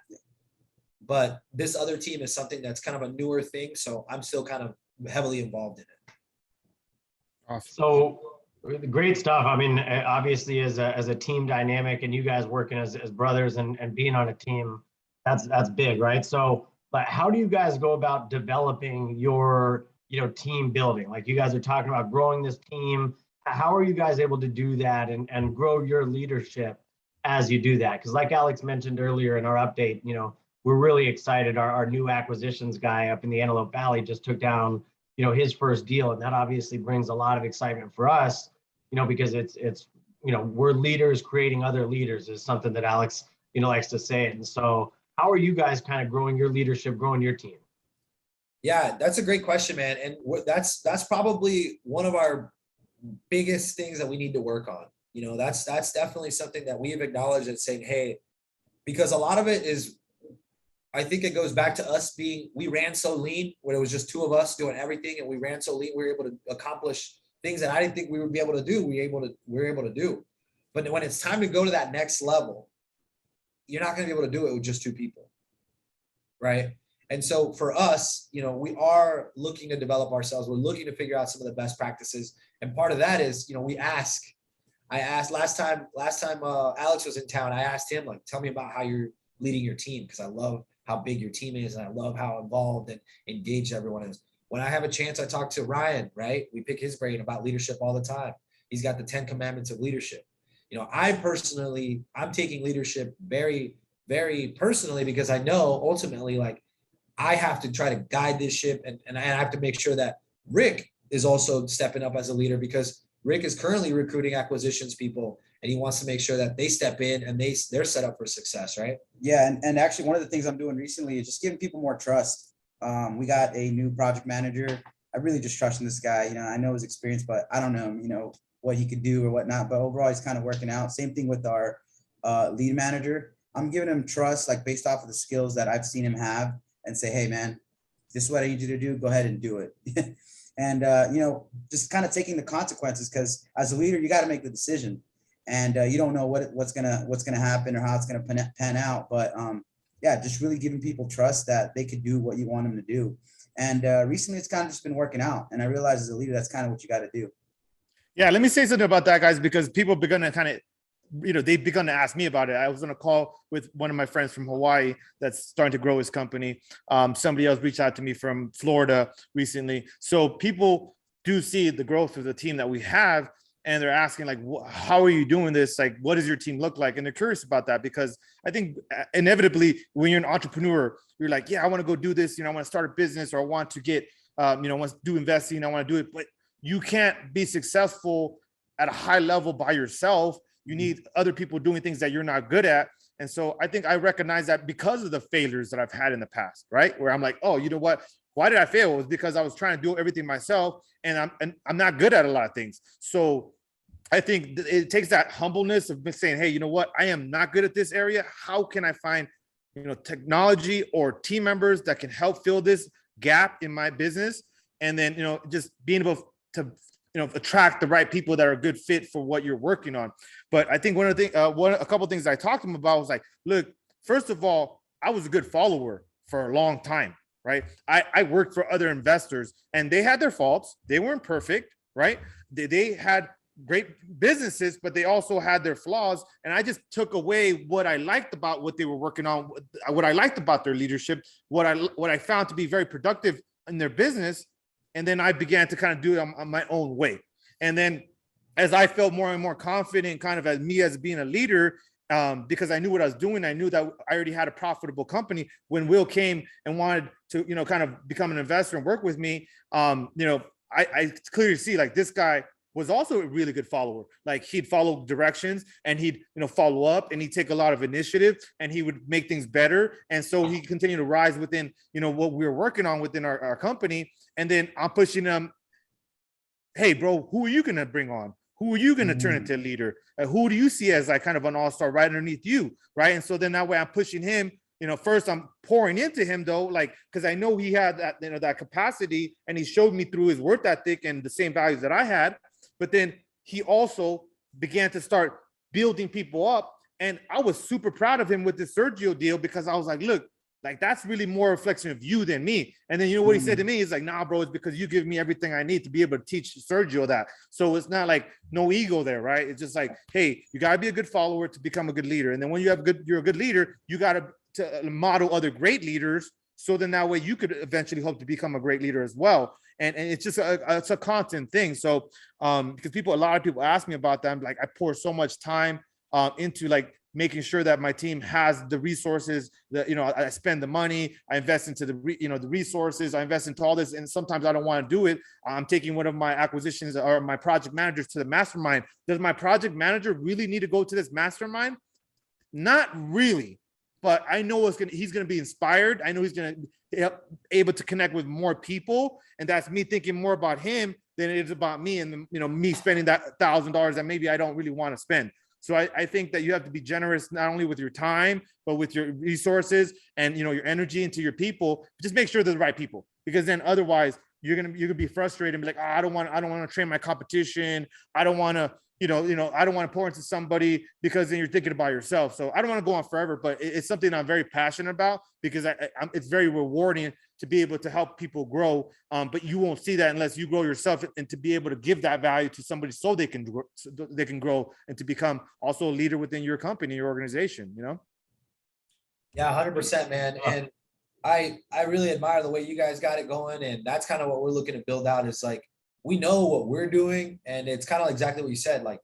But this other team is something that's kind of a newer thing. So I'm still kind of heavily involved in it. Awesome. So great stuff. I mean, obviously as a team dynamic and you guys working as brothers and being on a team, that's big, right? So, but how do you guys go about developing your, team building? Like you guys are talking about growing this team. How are you guys able to do that and grow your leadership as you do that? Because like Alex mentioned earlier in our update, we're really excited. Our new acquisitions guy up in the Antelope Valley just took down, his first deal. And that obviously brings a lot of excitement for us, because it's, we're leaders creating other leaders is something that Alex, likes to say. And so how are you guys kind of growing your leadership, growing your team? Yeah, that's a great question, man. And that's probably one of our biggest things that we need to work on. That's definitely something that we have acknowledged and saying, hey, because a lot of it is, I think it goes back to us we ran so lean when it was just two of us doing everything, and we ran so lean, we were able to accomplish things that I didn't think we would be able to do. We were able to do. But when it's time to go to that next level, you're not going to be able to do it with just two people, right? And so for us, we are looking to develop ourselves. We're looking to figure out some of the best practices, and part of that is, I asked last time Alex was in town, I asked him, like, tell me about how you're leading your team, because I love how big your team is and I love how involved and engaged everyone is. When I have a chance, I talk to Ryan, right? We pick his brain about leadership all the time. He's got the 10 commandments of leadership. I'm taking leadership very, very personally, because I know ultimately, like, I have to try to guide this ship and I have to make sure that Rick is also stepping up as a leader, because Rick is currently recruiting acquisitions people and he wants to make sure that they step in and they're set up for success, right? Yeah, and actually one of the things I'm doing recently is just giving people more trust. We got a new project manager. I really just trust in this guy. I know his experience, but I don't know, what he could do or whatnot. But overall, he's kind of working out. Same thing with our lead manager. I'm giving him trust, like based off of the skills that I've seen him have, and say, hey, man, this is what I need you to do. Go ahead and do it. And, just kind of taking the consequences, because as a leader, you got to make the decision. And you don't know what's gonna happen or how it's gonna pan out. But yeah, just really giving people trust that they could do what you want them to do. And recently, it's kind of just been working out. And I realize as a leader, that's kind of what you got to do. Yeah, let me say something about that, guys, because people begun to kind of, they've begun to ask me about it. I was on a call with one of my friends from Hawaii that's starting to grow his company. Somebody else reached out to me from Florida recently. So people do see the growth of the team that we have, and they're asking, like, how are you doing this? Like, what does your team look like? And they're curious about that, because I think inevitably when you're an entrepreneur, you're like, yeah, I want to go do this. I want to start a business, or I want to get, I want to do investing. I want to do it, but you can't be successful at a high level by yourself. You need other people doing things that you're not good at. And so I think I recognize that because of the failures that I've had in the past, right? Where I'm like, oh, you know what? Why did I fail? It was because I was trying to do everything myself, and I'm not good at a lot of things. So I think it takes that humbleness of saying, hey, you know what? I am not good at this area. How can I find, technology or team members that can help fill this gap in my business? And then, just being able to, attract the right people that are a good fit for what you're working on. But I think one of the things, a couple of things I talked to him about was like, look, first of all, I was a good follower for a long time, right? I worked for other investors, and they had their faults. They weren't perfect, right? They had great businesses, but they also had their flaws. And I just took away what I liked about what they were working on, what I liked about their leadership, what I found to be very productive in their business. And then I began to kind of do it on my own way. And then as I felt more and more confident, kind of as being a leader, because I knew what I was doing, I knew that I already had a profitable company. When Will came and wanted to, kind of become an investor and work with me, I clearly see like this guy was also a really good follower. Like he'd follow directions, and he'd, follow up, and he'd take a lot of initiative, and he would make things better. And so he continued to rise within, what we were working on within our company. And then I'm pushing him, hey, bro, who are you going to bring on? Who are you going to turn into a leader? Who do you see as like kind of an all-star right underneath you, right? And so then that way I'm pushing him. First I'm pouring into him though, like, because I know he had that, that capacity, and he showed me through his work ethic and the same values that I had. But then he also began to start building people up. And I was super proud of him with the Sergio deal, because I was like, look, like that's really more a reflection of you than me. And then what he said to me is like, nah, bro, it's because you give me everything I need to be able to teach Sergio that. So it's not like no ego there, right? It's just like, hey, you got to be a good follower to become a good leader. And then when you're a good leader, you got to model other great leaders. So then that way you could eventually hope to become a great leader as well. And it's just it's a constant thing. So because a lot of people ask me about that. Like I pour so much time into like making sure that my team has the resources that, I spend the money, I invest into the resources, I invest into all this. And sometimes I don't want to do it. I'm taking one of my acquisitions or my project managers to the mastermind. Does my project manager really need to go to this mastermind? Not really. But I know he's going to be inspired. I know he's going to be able to connect with more people. And that's me thinking more about him than it is about me and, me spending that $1,000 that maybe I don't really want to spend. So I think that you have to be generous, not only with your time, but with your resources and, your energy into your people. Just make sure they're the right people, because then otherwise you're going to be frustrated and be like, oh, I don't want to train my competition. I don't want to, I don't want to pour into somebody, because then you're thinking about yourself. So I don't want to go on forever, but it's something I'm very passionate about, because it's very rewarding to be able to help people grow. But you won't see that unless you grow yourself, and to be able to give that value to somebody so they can grow and to become also a leader within your company, your organization, Yeah, 100%, man. And I really admire the way you guys got it going. And that's kind of what we're looking to build out, is like, we know what we're doing, and it's kind of exactly what you said. Like,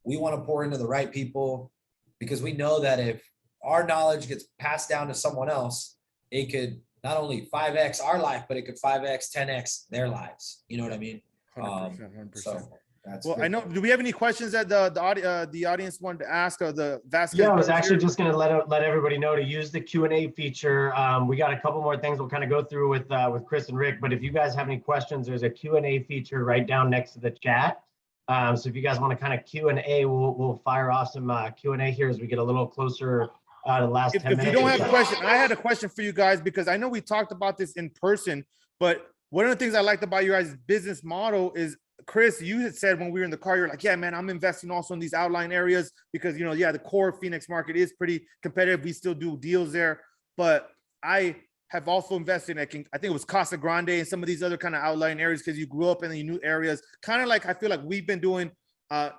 we want to pour into the right people, because we know that if our knowledge gets passed down to someone else, it could not only 5x our life, but it could 5x, 10x their lives. You know what I mean? 100%. So that's well, I know. Do we have any questions that the audience wanted to ask of the Vasquez? Yeah, I was actually just going to let everybody know to use the Q&A feature. We got a couple more things we'll kind of go through with Chris and Rick, but if you guys have any questions, there's a Q&A feature right down next to the chat. So if you guys want to kind of Q&A, we'll fire off some Q&A here as we get a little closer to the last 10 minutes. If you don't have a question, I had a question for you guys, because I know we talked about this in person, but one of the things I liked about your guys' business model is, Chris, you had said when we were in the car, you're like, yeah, man, I'm investing also in these outlying areas, because, the core Phoenix market is pretty competitive. We still do deals there, but I have also invested in, I think it was Casa Grande and some of these other kind of outlying areas, because you grew up in the new areas, kind of like I feel like we've been doing.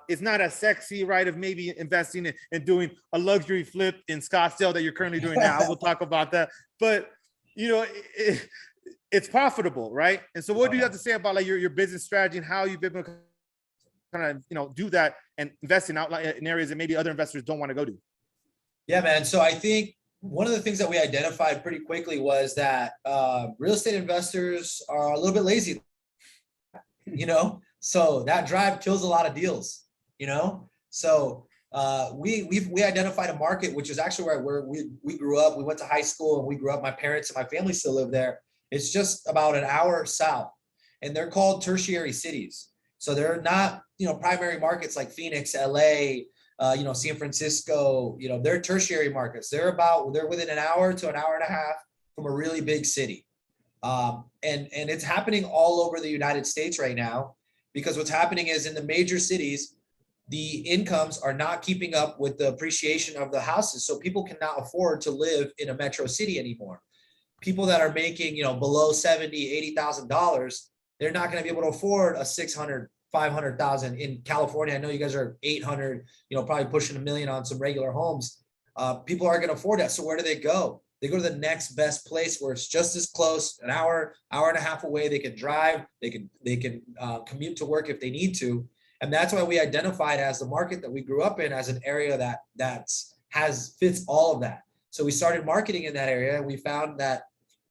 It's not as sexy, right, of maybe investing in doing a luxury flip in Scottsdale that you're currently doing now. We'll talk about that, but it's profitable, right? And so what do you have to say about like your business strategy and how you've been able to kind of do that and invest in areas that maybe other investors don't want to go to? Yeah, man. So I think one of the things that we identified pretty quickly was that real estate investors are a little bit lazy, so that drive kills a lot of deals, so we identified a market, which is actually where we grew up. We went to high school and we grew up. My parents and my family still live there. It's just about an hour south, and they're called tertiary cities. So they're not, primary markets like Phoenix, LA, San Francisco, they're tertiary markets. They're within an hour to an hour and a half from a really big city. And it's happening all over the United States right now, because what's happening is in the major cities, the incomes are not keeping up with the appreciation of the houses. So people cannot afford to live in a metro city anymore. People that are making, below $70,000, $80,000, they're not going to be able to afford a 600, 500,000 in California. I know you guys are 800, probably pushing $1 million on some regular homes. People aren't going to afford that. So where do they go? They go to the next best place where it's just as close, an hour, hour and a half away. They can drive, they can commute to work if they need to. And that's why we identified as the market that we grew up in as an area that fits all of that. So we started marketing in that area, and we found that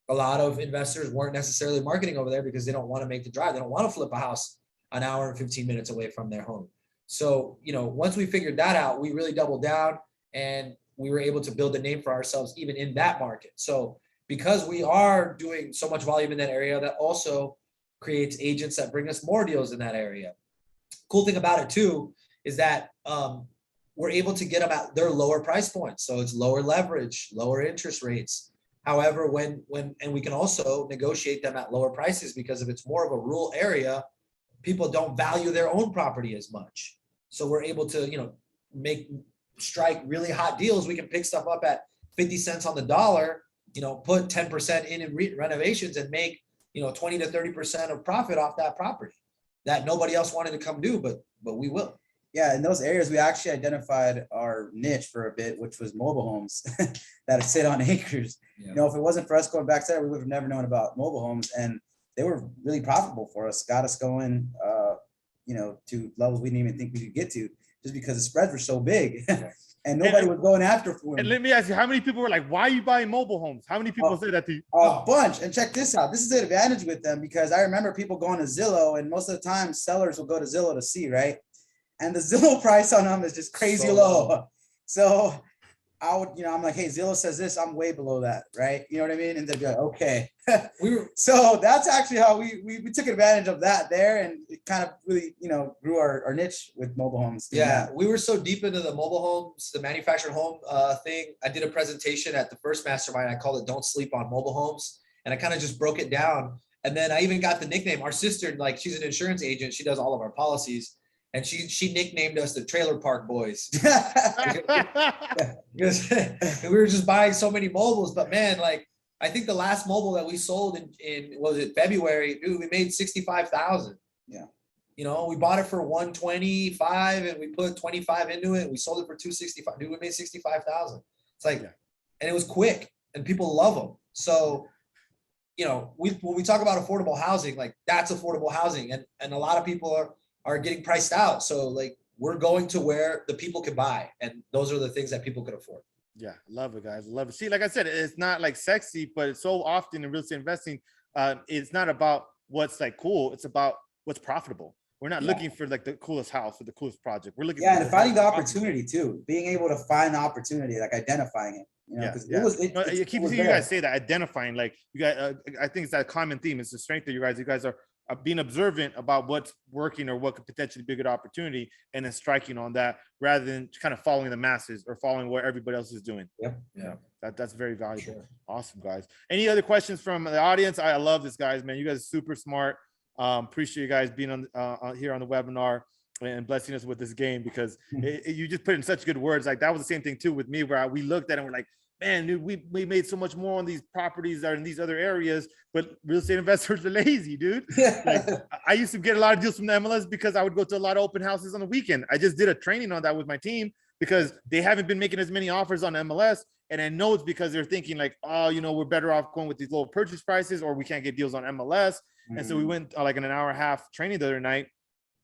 a lot of investors weren't necessarily marketing over there because they don't want to make the drive. They don't want to flip a house an hour and 15 minutes away from their home. So, once we figured that out, we really doubled down, and we were able to build a name for ourselves even in that market. So because we are doing so much volume in that area, that also creates agents that bring us more deals in that area. Cool thing about it too is that we're able to get them at their lower price points. So it's lower leverage, lower interest rates. However, and we can also negotiate them at lower prices, because if it's more of a rural area, people don't value their own property as much. So we're able to, strike really hot deals. We can pick stuff up at 50 cents on the dollar, put 10% in renovations and make, 20 to 30% of profit off that property that nobody else wanted to come do, but we will. Yeah, in those areas, we actually identified our niche for a bit, which was mobile homes that sit on acres. Yeah. If it wasn't for us going back there, we would have never known about mobile homes, and they were really profitable for us, got us going, to levels we didn't even think we could get to, just because the spreads were so big. And nobody was going after for them. And let me ask you, how many people were like, why are you buying mobile homes? How many people say that to you? A bunch. And check this out. This is the advantage with them, because I remember people going to Zillow, and most of the time sellers will go to Zillow to see, right? And the Zillow price on them is just crazy low. So I'm like, hey, Zillow says this, I'm way below that, right? You know what I mean? And they'd be like, okay. So that's actually how we took advantage of that there, and it kind of really, grew our niche with mobile homes. Yeah, we were so deep into the mobile homes, the manufactured home thing. I did a presentation at the first mastermind. I called it "Don't Sleep on Mobile Homes," and I kind of just broke it down. And then I even got the nickname. Our sister, she's an insurance agent. She does all of our policies. And she nicknamed us the Trailer Park Boys because we were just buying so many mobiles. But man, I think the last mobile that we sold in was it February? Dude, we made 65,000. Yeah. We bought it for 125 and we put 25 into it. And we sold it for 265. Dude, we made 65,000. It's and it was quick, and people love them. So, when we talk about affordable housing, that's affordable housing, and a lot of people are getting priced out. So we're going to where the people can buy, and those are the things that people can afford. Yeah, love it, guys. Love it. See, like I said, it's not sexy, but it's so often in real estate investing, it's not about what's cool. It's about what's profitable. We're not looking for the coolest house or the coolest project. We're looking for and finding the opportunity too, being able to find the opportunity, identifying it. You keep seeing you guys say that, identifying, you guys, I think it's that common theme. It's the strength of you guys. You guys are being observant about what's working or what could potentially be a good opportunity, and then striking on that rather than kind of following the masses or following what everybody else is doing. Yep. Yeah. That's very valuable. Sure. Awesome, guys. Any other questions from the audience? I love this, guys, man. You guys are super smart. Appreciate you guys being on here on the webinar and blessing us with this game, because you just put in such good words. That was the same thing too with me, where we looked at it and we're like, man, dude, we made so much more on these properties or in these other areas, but real estate investors are lazy, dude. I used to get a lot of deals from the MLS because I would go to a lot of open houses on the weekend. I just did a training on that with my team because they haven't been making as many offers on MLS. And I know it's because they're thinking we're better off going with these low purchase prices, or we can't get deals on MLS. Mm-hmm. And so we went in an hour and a half training the other night,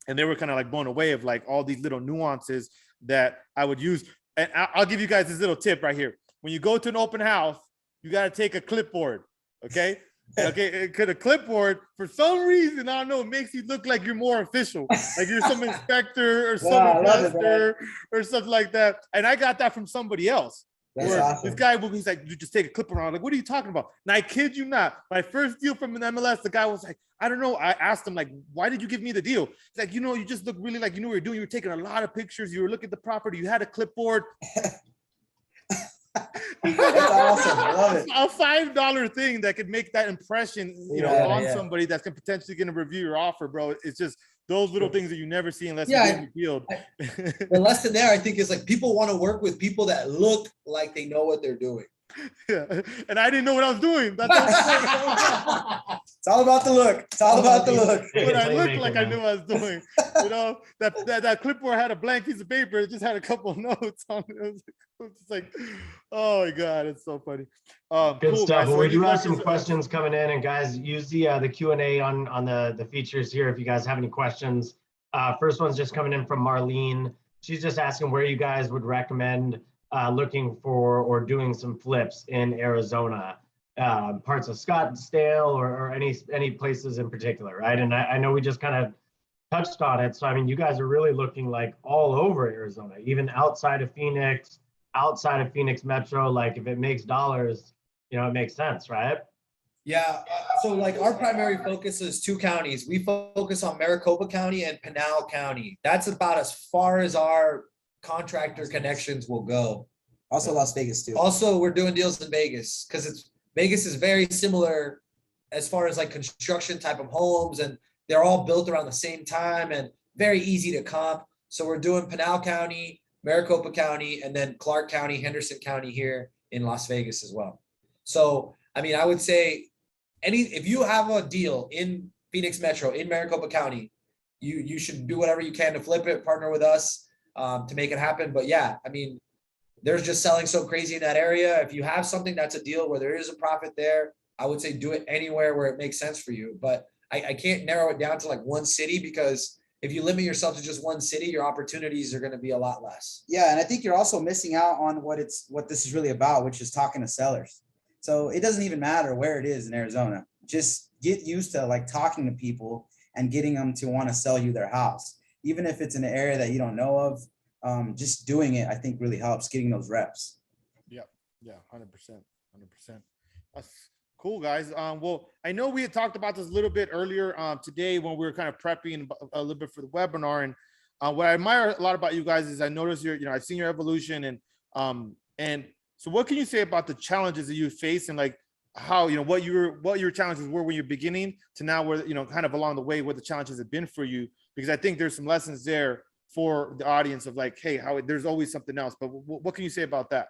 and they were kind of blown away of all these little nuances that I would use. And I'll give you guys this little tip right here. When you go to an open house, you got to take a clipboard, okay? Okay, because a clipboard, for some reason, I don't know, it makes you look like you're more official, like you're some inspector or some Wow, I love it, investor or something like that. And I got that from somebody else. That's Where awesome. this guy, he's like, you just take a clipboard around. Like, what are you talking about? And I kid you not, my first deal from an MLS, the guy was like, I don't know. I asked him, like, why did you give me the deal? He's like, you just look really like you know what you're doing. You were taking a lot of pictures. You were looking at the property. You had a clipboard. That's awesome. I love it. A $5 thing that could make that impression, on somebody that's potentially going to review your offer, bro. It's just those little things that you never see unless you're in the field. The lesson there, I think, is like people want to work with people that look like they know what they're doing. Yeah. And I didn't know what I was doing. That's It's all about the look. It's all about the look. But I looked like I knew what I was doing. That clipboard had a blank piece of paper. It just had a couple of notes on it. It was just like, oh my God, it's so funny. Good cool, stuff. guys. Well, So we do have like some this- questions coming in, and guys, use the Q&A on the features here if you guys have any questions. First one's just coming in from Marlene. She's just asking where you guys would recommend looking for or doing some flips in Arizona, parts of Scottsdale or any places in particular, right? And I know we just kind of touched on it. So, I mean, you guys are really looking like all over Arizona, even outside of Phoenix Metro. Like if it makes dollars, it makes sense, right? Yeah, so like our primary focus is 2 counties. We focus on Maricopa County and Pinal County. That's about as far as our contractor connections will go. Also Las Vegas too. Also, we're doing deals in Vegas because Vegas is very similar as far as like construction type of homes, and they're all built around the same time and very easy to comp. So we're doing Pinal County, Maricopa County, and then Clark County, Henderson County here in Las Vegas as well. So, I mean, I would say if you have a deal in Phoenix Metro, in Maricopa County, you should do whatever you can to flip it, partner with us to make it happen. But yeah, I mean, there's just selling so crazy in that area. If you have something that's a deal where there is a profit there, I would say do it anywhere where it makes sense for you. But I can't narrow it down to like one city, because if you limit yourself to just one city, your opportunities are going to be a lot less. Yeah, and I think you're also missing out on what this is really about, which is talking to sellers. So it doesn't even matter where it is in Arizona. Just get used to like talking to people and getting them to want to sell you their house. Even if it's in an area that you don't know of, just doing it, I think really helps getting those reps. Yeah, 100%. That's cool, guys. Well, I know we had talked about this a little bit earlier today when we were kind of prepping a little bit for the webinar. And what I admire a lot about you guys is I noticed I've seen your evolution, and so what can you say about the challenges that you face, and like how, what your challenges were when you're beginning to now, where, kind of along the way, what the challenges have been for you? Because I think there's some lessons there for the audience of like, hey, how there's always something else. But what can you say about that?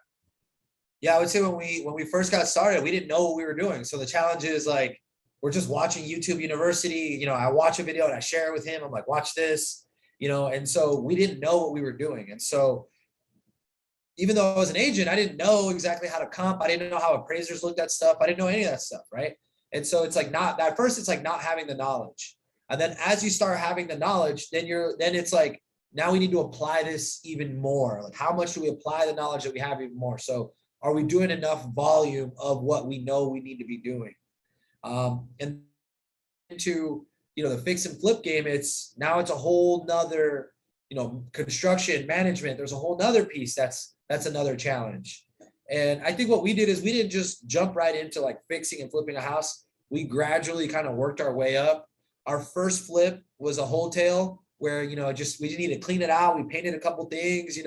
Yeah, I would say when we first got started, we didn't know what we were doing. So the challenge is like, we're just watching YouTube University. I watch a video and I share it with him. I'm like, watch this, and so we didn't know what we were doing. And so even though I was an agent, I didn't know exactly how to comp. I didn't know how appraisers looked at stuff. I didn't know any of that stuff, right? And so it's like at first it's like not having the knowledge. And then as you start having the knowledge, then it's like, now we need to apply this even more. Like, how much do we apply the knowledge that we have even more? So are we doing enough volume of what we know we need to be doing? And into, the fix and flip game, it's a whole nother, construction management. There's a whole nother piece that's another challenge. And I think what we did is we didn't just jump right into like fixing and flipping a house. We gradually kind of worked our way up. Our first flip was a wholesale where, we just need to clean it out. We painted a couple things,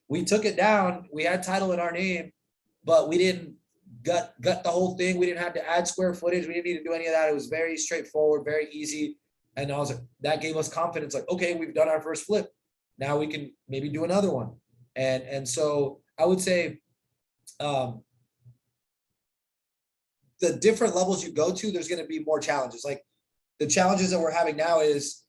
we took it down. We had title in our name, but we didn't gut the whole thing. We didn't have to add square footage. We didn't need to do any of that. It was very straightforward, very easy. And I was like, that gave us confidence. Like, okay, we've done our first flip. Now we can maybe do another one. And so I would say the different levels you go to, there's going to be more challenges. Like the challenges that we're having now is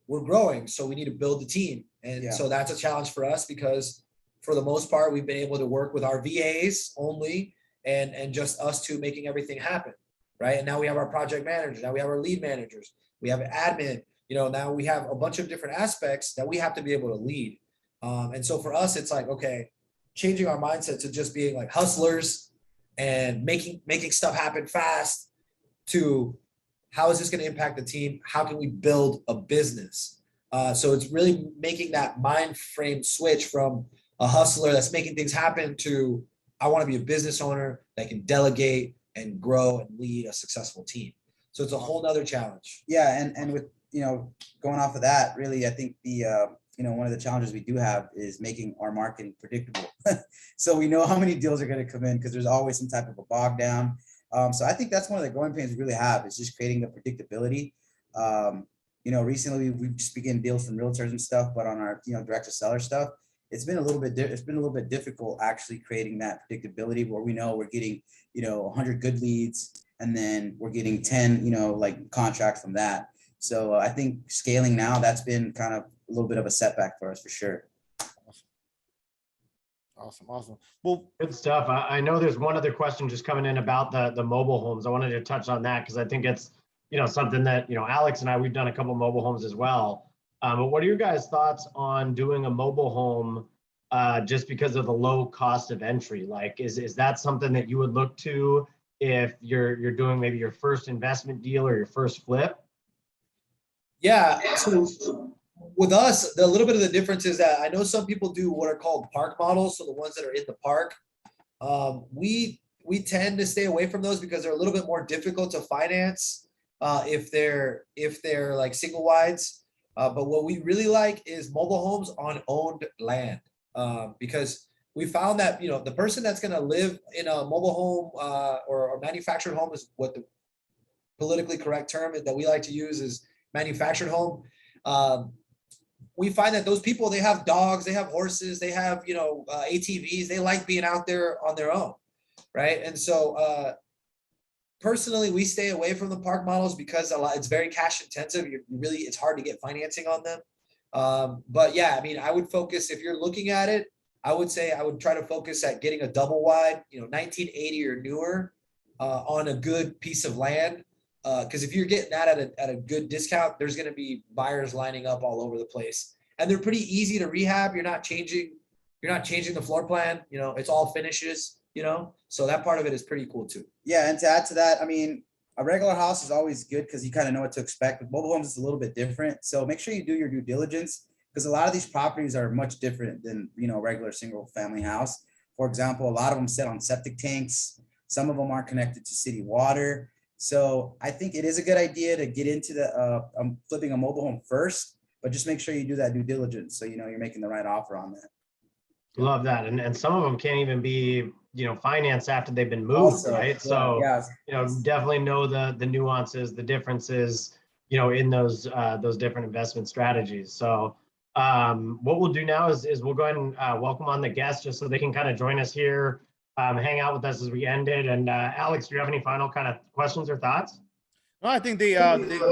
we're growing. So we need to build the team. And so that's a challenge for us, because for the most part, we've been able to work with our VAs only and just us two making everything happen. Right. And now we have our project managers. Now we have our lead managers. We have an admin. Now we have a bunch of different aspects that we have to be able to lead. And so for us, it's like, okay, changing our mindset to just being like hustlers and making stuff happen fast to how is this going to impact the team? How can we build a business? So it's really making that mind frame switch from a hustler that's making things happen to I want to be a business owner that can delegate and grow and lead a successful team. So it's a whole nother challenge. Yeah, and with going off of that, really, I think the one of the challenges we do have is making our marketing predictable. So we know how many deals are going to come in because there's always some type of a bog down. So I think that's one of the growing pains we really have is just creating the predictability. Recently we've just begun deals from realtors and stuff, but on our direct to seller stuff, it's been a little bit difficult actually creating that predictability where we know we're getting 100 good leads and then we're getting 10 like contracts from that. So I think scaling now, that's been kind of a little bit of a setback for us for sure. Awesome. Well, good stuff. I know there's one other question just coming in about the mobile homes. I wanted to touch on that because I think it's something that Alex and I, we've done a couple mobile homes as well. But what are your guys' thoughts on doing a mobile home just because of the low cost of entry? Like, is that something that you would look to if you're doing maybe your first investment deal or your first flip? Yeah. So with us, the little bit of the difference is that I know some people do what are called park models. So the ones that are in the park, we tend to stay away from those because they're a little bit more difficult to finance if they're like single wides. But what we really like is mobile homes on owned land because we found that the person that's going to live in a mobile home or manufactured home is what the politically correct term that we like to use is manufactured home. We find that those people, they have dogs, they have horses, they have ATVs, they like being out there on their own, right? And so personally, we stay away from the park models because it's very cash intensive. It's hard to get financing on them. But yeah, I mean, I would focus, if you're looking at it, I would say I would try to focus at getting a double wide, 1980 or newer on a good piece of land. Because if you're getting that at a good discount, there's going to be buyers lining up all over the place, and they're pretty easy to rehab. You're not changing the floor plan. It's all finishes. So that part of it is pretty cool too. Yeah, and to add to that, I mean, a regular house is always good because you kind of know what to expect. With mobile homes, it's a little bit different. So make sure you do your due diligence because a lot of these properties are much different than a regular single family house. For example, a lot of them sit on septic tanks. Some of them aren't connected to city water. So I think it is a good idea to get into the flipping a mobile home first, but just make sure you do that due diligence so you're making the right offer on that. Love that, and some of them can't even be financed after they've been moved, Also, right? yeah, So yeah. Definitely know the nuances, the differences, in those different investment strategies. So what we'll do now is we'll go ahead and welcome on the guests just so they can kind of join us here. Hang out with us as we ended. And Alex, do you have any final kind of questions or thoughts? No, I think they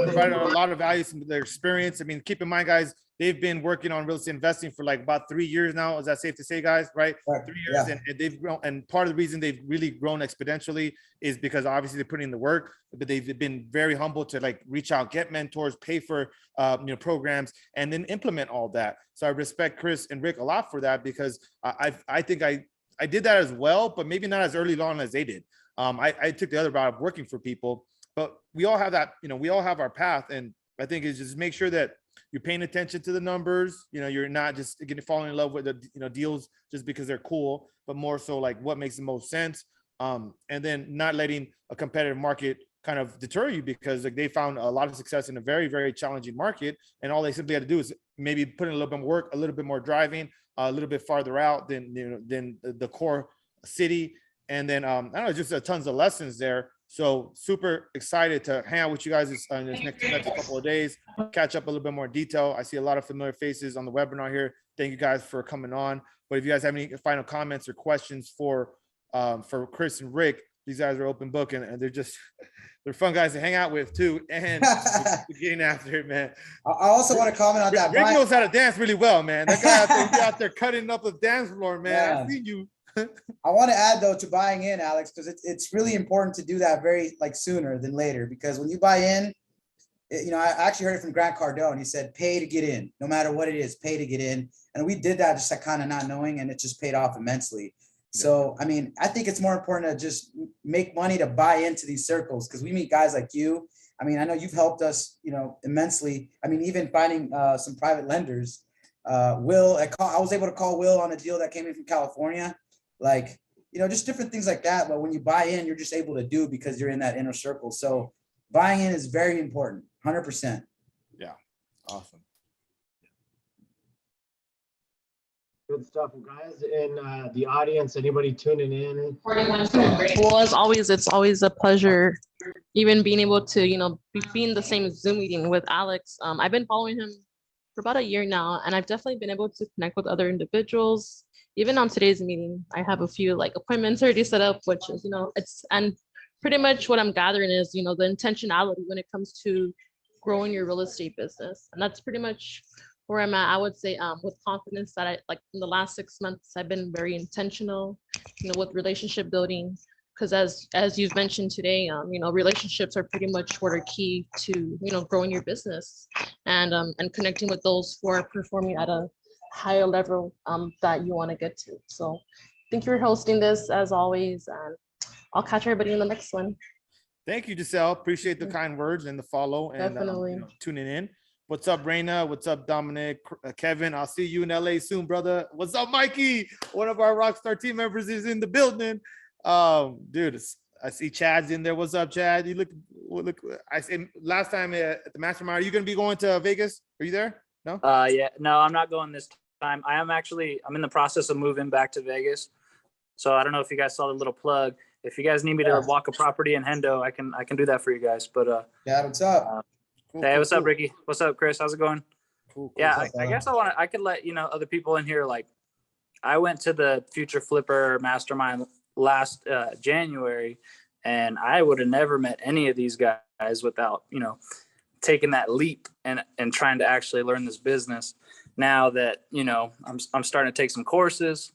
provided a lot of value from their experience. I mean, keep in mind, guys, they've been working on real estate investing for like about 3 years now. Is that safe to say, guys? Right? 3 years, yeah. And they've grown. And part of the reason they've really grown exponentially is because obviously they're putting in the work, but they've been very humble to like reach out, get mentors, pay for programs, and then implement all that. So I respect Chris and Rick a lot for that because I think I did that as well, but maybe not as early on as they did. I took the other route of working for people, but we all have that, we all have our path. And I think it's just make sure that you're paying attention to the numbers. You're not just falling in love with the deals just because they're cool, but more so like what makes the most sense. And then not letting a competitive market kind of deter you because like they found a lot of success in a very, very challenging market. And all they simply had to do is maybe put in a little bit more work, a little bit more driving, a little bit farther out than the core city. And then I don't know, just tons of lessons there. So super excited to hang out with you guys this next couple of days, catch up a little bit more detail. I see a lot of familiar faces on the webinar here. Thank you guys for coming on. But if you guys have any final comments or questions for Chris and Rick, these guys are open book and they're fun guys to hang out with too. And getting after it, man. I also want to comment on that. Rick knows how to dance really well, man. That guy out there cutting up the dance floor, man. Yeah. I see you. I want to add though to buying in, Alex, because it's really important to do that very sooner than later. Because when you buy in, I actually heard it from Grant Cardone. He said, "Pay to get in, no matter what it is. Pay to get in." And we did that just kind of not knowing, and it just paid off immensely. So, I mean, I think it's more important to just make money to buy into these circles, because we meet guys like you. I mean, I know you've helped us, immensely. I mean, even finding some private lenders. Will, I was able to call Will on a deal that came in from California. Like, just different things like that. But when you buy in, you're just able to do because you're in that inner circle. So buying in is very important, 100%. Yeah, awesome. Good stuff. Well, guys in the audience, anybody tuning in? Well, as always, it's always a pleasure, even being able to, be in the same Zoom meeting with Alex. I've been following him for about a year now, and I've definitely been able to connect with other individuals. Even on today's meeting, I have a few appointments already set up, which is, and pretty much what I'm gathering is, the intentionality when it comes to growing your real estate business. And that's pretty much where I'm at. I would say with confidence that in the last 6 months, I've been very intentional, with relationship building, because as you've mentioned today, relationships are pretty much what are key to, growing your business and connecting with those who are performing at a higher level that you want to get to. So thank you for hosting this as always, and I'll catch everybody in the next one. Thank you, Giselle. Appreciate the kind words and the follow and Definitely. Tuning in. What's up, Raina? What's up, Dominic? Kevin, I'll see you in LA soon, brother. What's up, Mikey? One of our Rockstar team members is in the building. Dude, I see Chad's in there. What's up, Chad? You look. I said last time at the Mastermind, are you going to be going to Vegas? Are you there? No? Yeah, no, I'm not going this time. I'm in the process of moving back to Vegas. So I don't know if you guys saw the little plug. If you guys need me to walk a property in Hendo, I can do that for you guys. But Yeah, what's up? Hey, what's up, Ricky? What's up, Chris? How's it going? Cool. Yeah, I guess I could let other people in here. Like, I went to the Future Flipper Mastermind last January, and I would have never met any of these guys without taking that leap and trying to actually learn this business. Now that I'm starting to take some courses.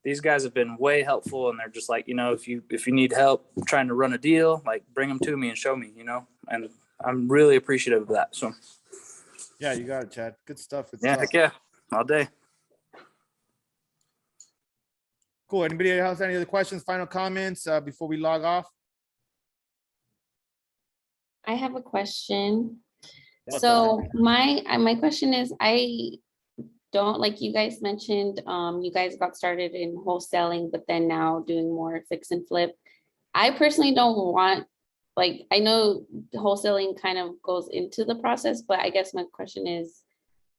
These guys have been way helpful, and they're just like, if you need help trying to run a deal, like bring them to me and show me, and I'm really appreciative of that. So yeah, you got it, Chad. Good stuff. Heck yeah, all day. Cool. Anybody else any other questions, final comments before we log off? I have a question. So my question is, I don't, like you guys mentioned, you guys got started in wholesaling, but then now doing more fix and flip. I personally don't want, I know wholesaling kind of goes into the process, but I guess my question is,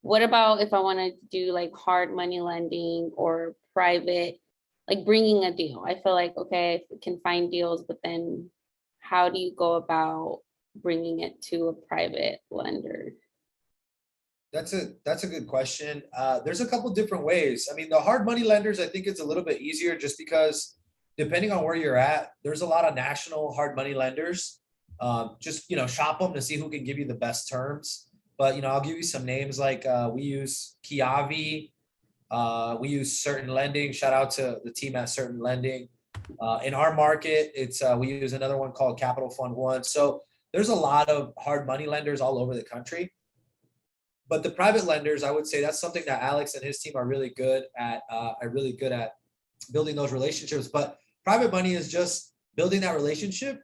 what about if I want to do hard money lending or private, bringing a deal? I feel like, okay, I can find deals, but then how do you go about bringing it to a private lender? That's a good question. There's a couple different ways. I mean, the hard money lenders, I think it's a little bit easier just because depending on where you're at, there's a lot of national hard money lenders. Just, shop them to see who can give you the best terms. But, I'll give you some names we use Kiavi. We use Certain Lending. Shout out to the team at Certain Lending. In our market, we use another one called Capital Fund One. So there's a lot of hard money lenders all over the country. But the private lenders, I would say that's something that Alex and his team are really good at. Building those relationships. But private money is just building that relationship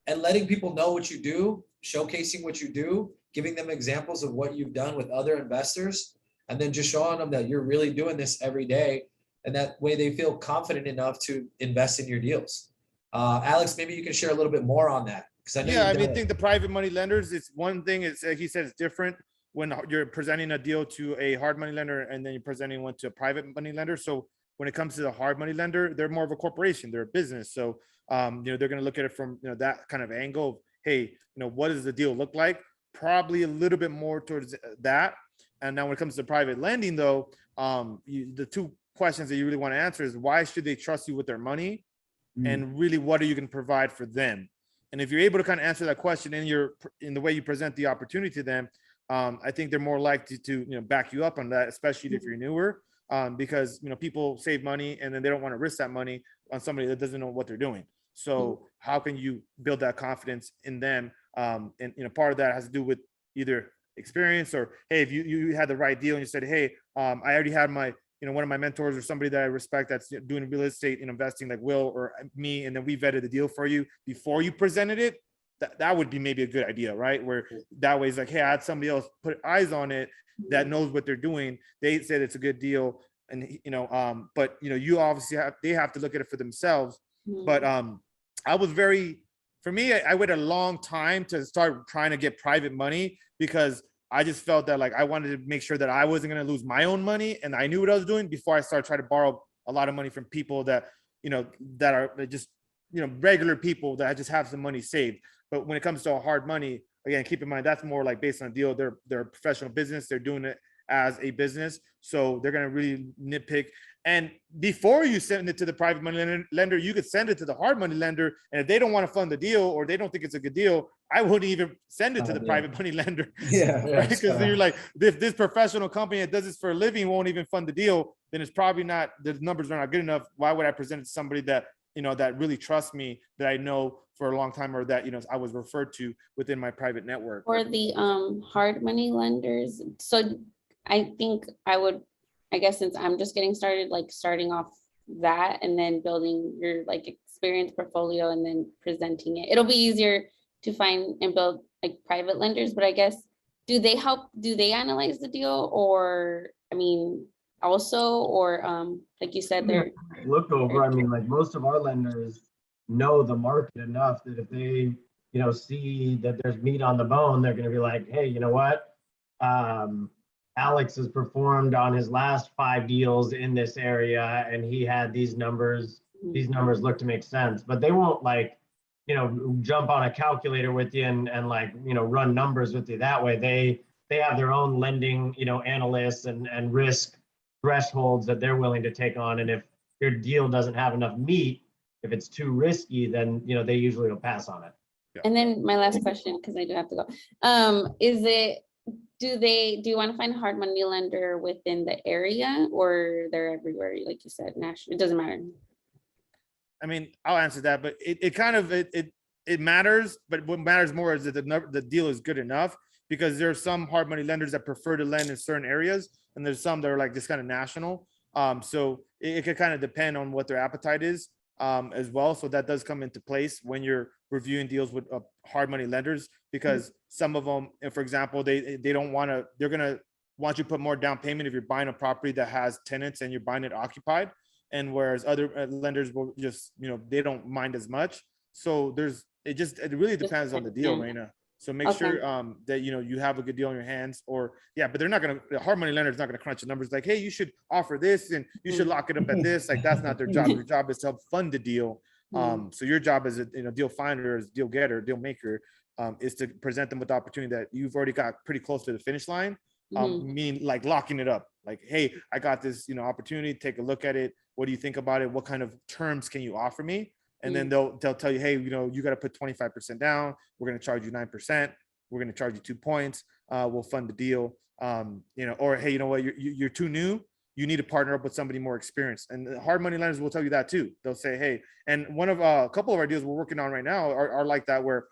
and letting people know what you do, showcasing what you do, giving them examples of what you've done with other investors, and then just showing them that you're really doing this every day. And that way they feel confident enough to invest in your deals. Alex, maybe you can share a little bit more on that. I think the private money lenders, it's one thing. It's he said it's different when you're presenting a deal to a hard money lender and then you're presenting one to a private money lender. So when it comes to the hard money lender, they're more of a corporation, they're a business. So, they're going to look at it from, that kind of angle of, hey, what does the deal look like? Probably a little bit more towards that. And now when it comes to private lending though, the two questions that you really want to answer is why should they trust you with their money? And really, what are you going to provide for them? And if you're able to kind of answer that question in the way you present the opportunity to them, I think they're more likely to back you up on that, especially if you're newer, because people save money and then they don't want to risk that money on somebody that doesn't know what they're doing. So how can you build that confidence in them? And part of that has to do with either experience or, hey, if you had the right deal and you said, hey, I already had my one of my mentors or somebody that I respect that's doing real estate and investing like Will or me, and then we vetted the deal for you before you presented it, that would be maybe a good idea, right? Where that way it's like, hey, I had somebody else put eyes on it that knows what they're doing. They said it's a good deal. And, but, you obviously they have to look at it for themselves. But I was for me, I waited a long time to start trying to get private money because I just felt that like I wanted to make sure that I wasn't going to lose my own money and I knew what I was doing before I started trying to borrow a lot of money from people that, that are just, regular people that just have some money saved. But when it comes to hard money, again, keep in mind, that's more like based on a deal. They're a professional business. They're doing it as a business. So they're going to really nitpick. And before you send it to the private money lender, you could send it to the hard money lender. And if they don't want to fund the deal or they don't think it's a good deal, I wouldn't even send it to the private money lender. Right? Because you're like, this professional company that does this for a living won't even fund the deal, then it's probably not, the numbers are not good enough. Why would I present it to somebody that, that really trusts me, that I know for a long time, or that, I was referred to within my private network? For the hard money lenders, so I think I guess since I'm just getting started, like starting off that and then building your like experience portfolio and then presenting it, it'll be easier to find and build like private lenders. But I guess, do they analyze the deal, or also, or like you said, they're look over. I mean, like most of our lenders know the market enough that if they, see that there's meat on the bone, they're going to be like, hey, you know what? Alex has performed on his last 5 deals in this area and he had these numbers. These numbers look to make sense, but they won't like, jump on a calculator with you and like, run numbers with you that way. They have their own lending, analysts and risk thresholds that they're willing to take on. And if your deal doesn't have enough meat, if it's too risky, then, they usually will pass on it. And then my last question, because I do have to go, do you want to find a hard money lender within the area, or they're everywhere, like you said, national? It doesn't matter. I mean, I'll answer that, but it matters. But what matters more is that the deal is good enough, because there are some hard money lenders that prefer to lend in certain areas, and there's some that are like just kind of national. So it could kind of depend on what their appetite is as well. So that does come into place when you're reviewing deals with hard money lenders, because some of them, for example, they're going to want you to put more down payment if you're buying a property that has tenants and you're buying it occupied. And whereas other lenders will just, they don't mind as much. So it really depends on the deal, Reina. So make sure that, you have a good deal in your hands, but the hard money lender is not going to crunch the numbers like, hey, you should offer this and you should lock it up at this. Like, that's not their job. Their job is to help fund the deal. So your job as a deal finder, as deal getter, deal maker, is to present them with the opportunity that you've already got pretty close to the finish line. Meaning like locking it up. Like, hey, I got this, opportunity. Take a look at it. What do you think about it? What kind of terms can you offer me? And then they'll tell you, hey, you got to put 25% down. We're going to charge you 9%. We're going to charge you 2 points. We'll fund the deal. Or hey, you know what? You're too new. You need to partner up with somebody more experienced. And the hard money lenders will tell you that too. They'll say, hey, and a couple of our deals we're working on right now are like that, where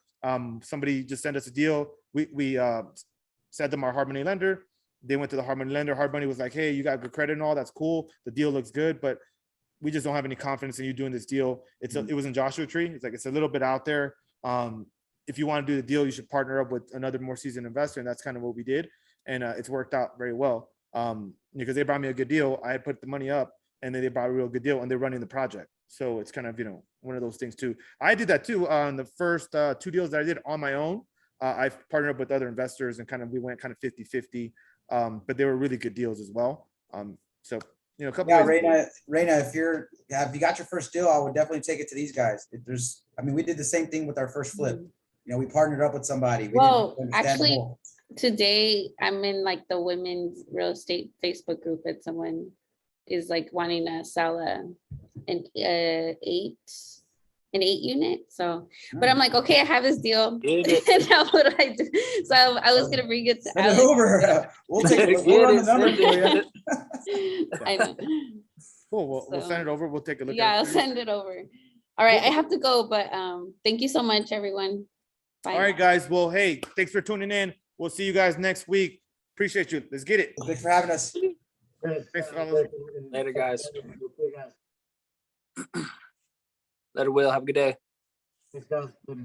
somebody just sent us a deal. We sent them our hard money lender. They went to the hard money lender. Hard money was like, hey, you got good credit and all. That's cool. The deal looks good, but we just don't have any confidence in you doing this deal. It was in Joshua Tree. It's like, it's a little bit out there. If you want to do the deal, you should partner up with another more seasoned investor. And that's kind of what we did. And it's worked out very well because they brought me a good deal. I had put the money up and then they brought a real good deal and they're running the project. So it's kind of, one of those things too. I did that too on the first 2 deals that I did on my own. I've partnered up with other investors and we went kind of 50-50, but they were really good deals as well. So, a couple of Reina, if you got your first deal, I would definitely take it to these guys. We did the same thing with our first flip. We partnered up with somebody. Actually, today I'm in like the women's real estate Facebook group, and someone is like wanting to sell an 8 unit. So, but I'm like, okay, I have this deal. Now what do I do? So I was gonna bring it to Alex. Over. We'll take it. We'll run the number for you. I know. Cool. We'll send it over. We'll take a look. Yeah, I'll send it over. All right, I have to go, but thank you so much, everyone. Bye. All right, guys. Well, hey, thanks for tuning in. We'll see you guys next week. Appreciate you. Let's get it. Thanks for having us. Thanks, fellas. Later, guys. Guys. Later, Will. Have a good day. Thanks, guys. Later,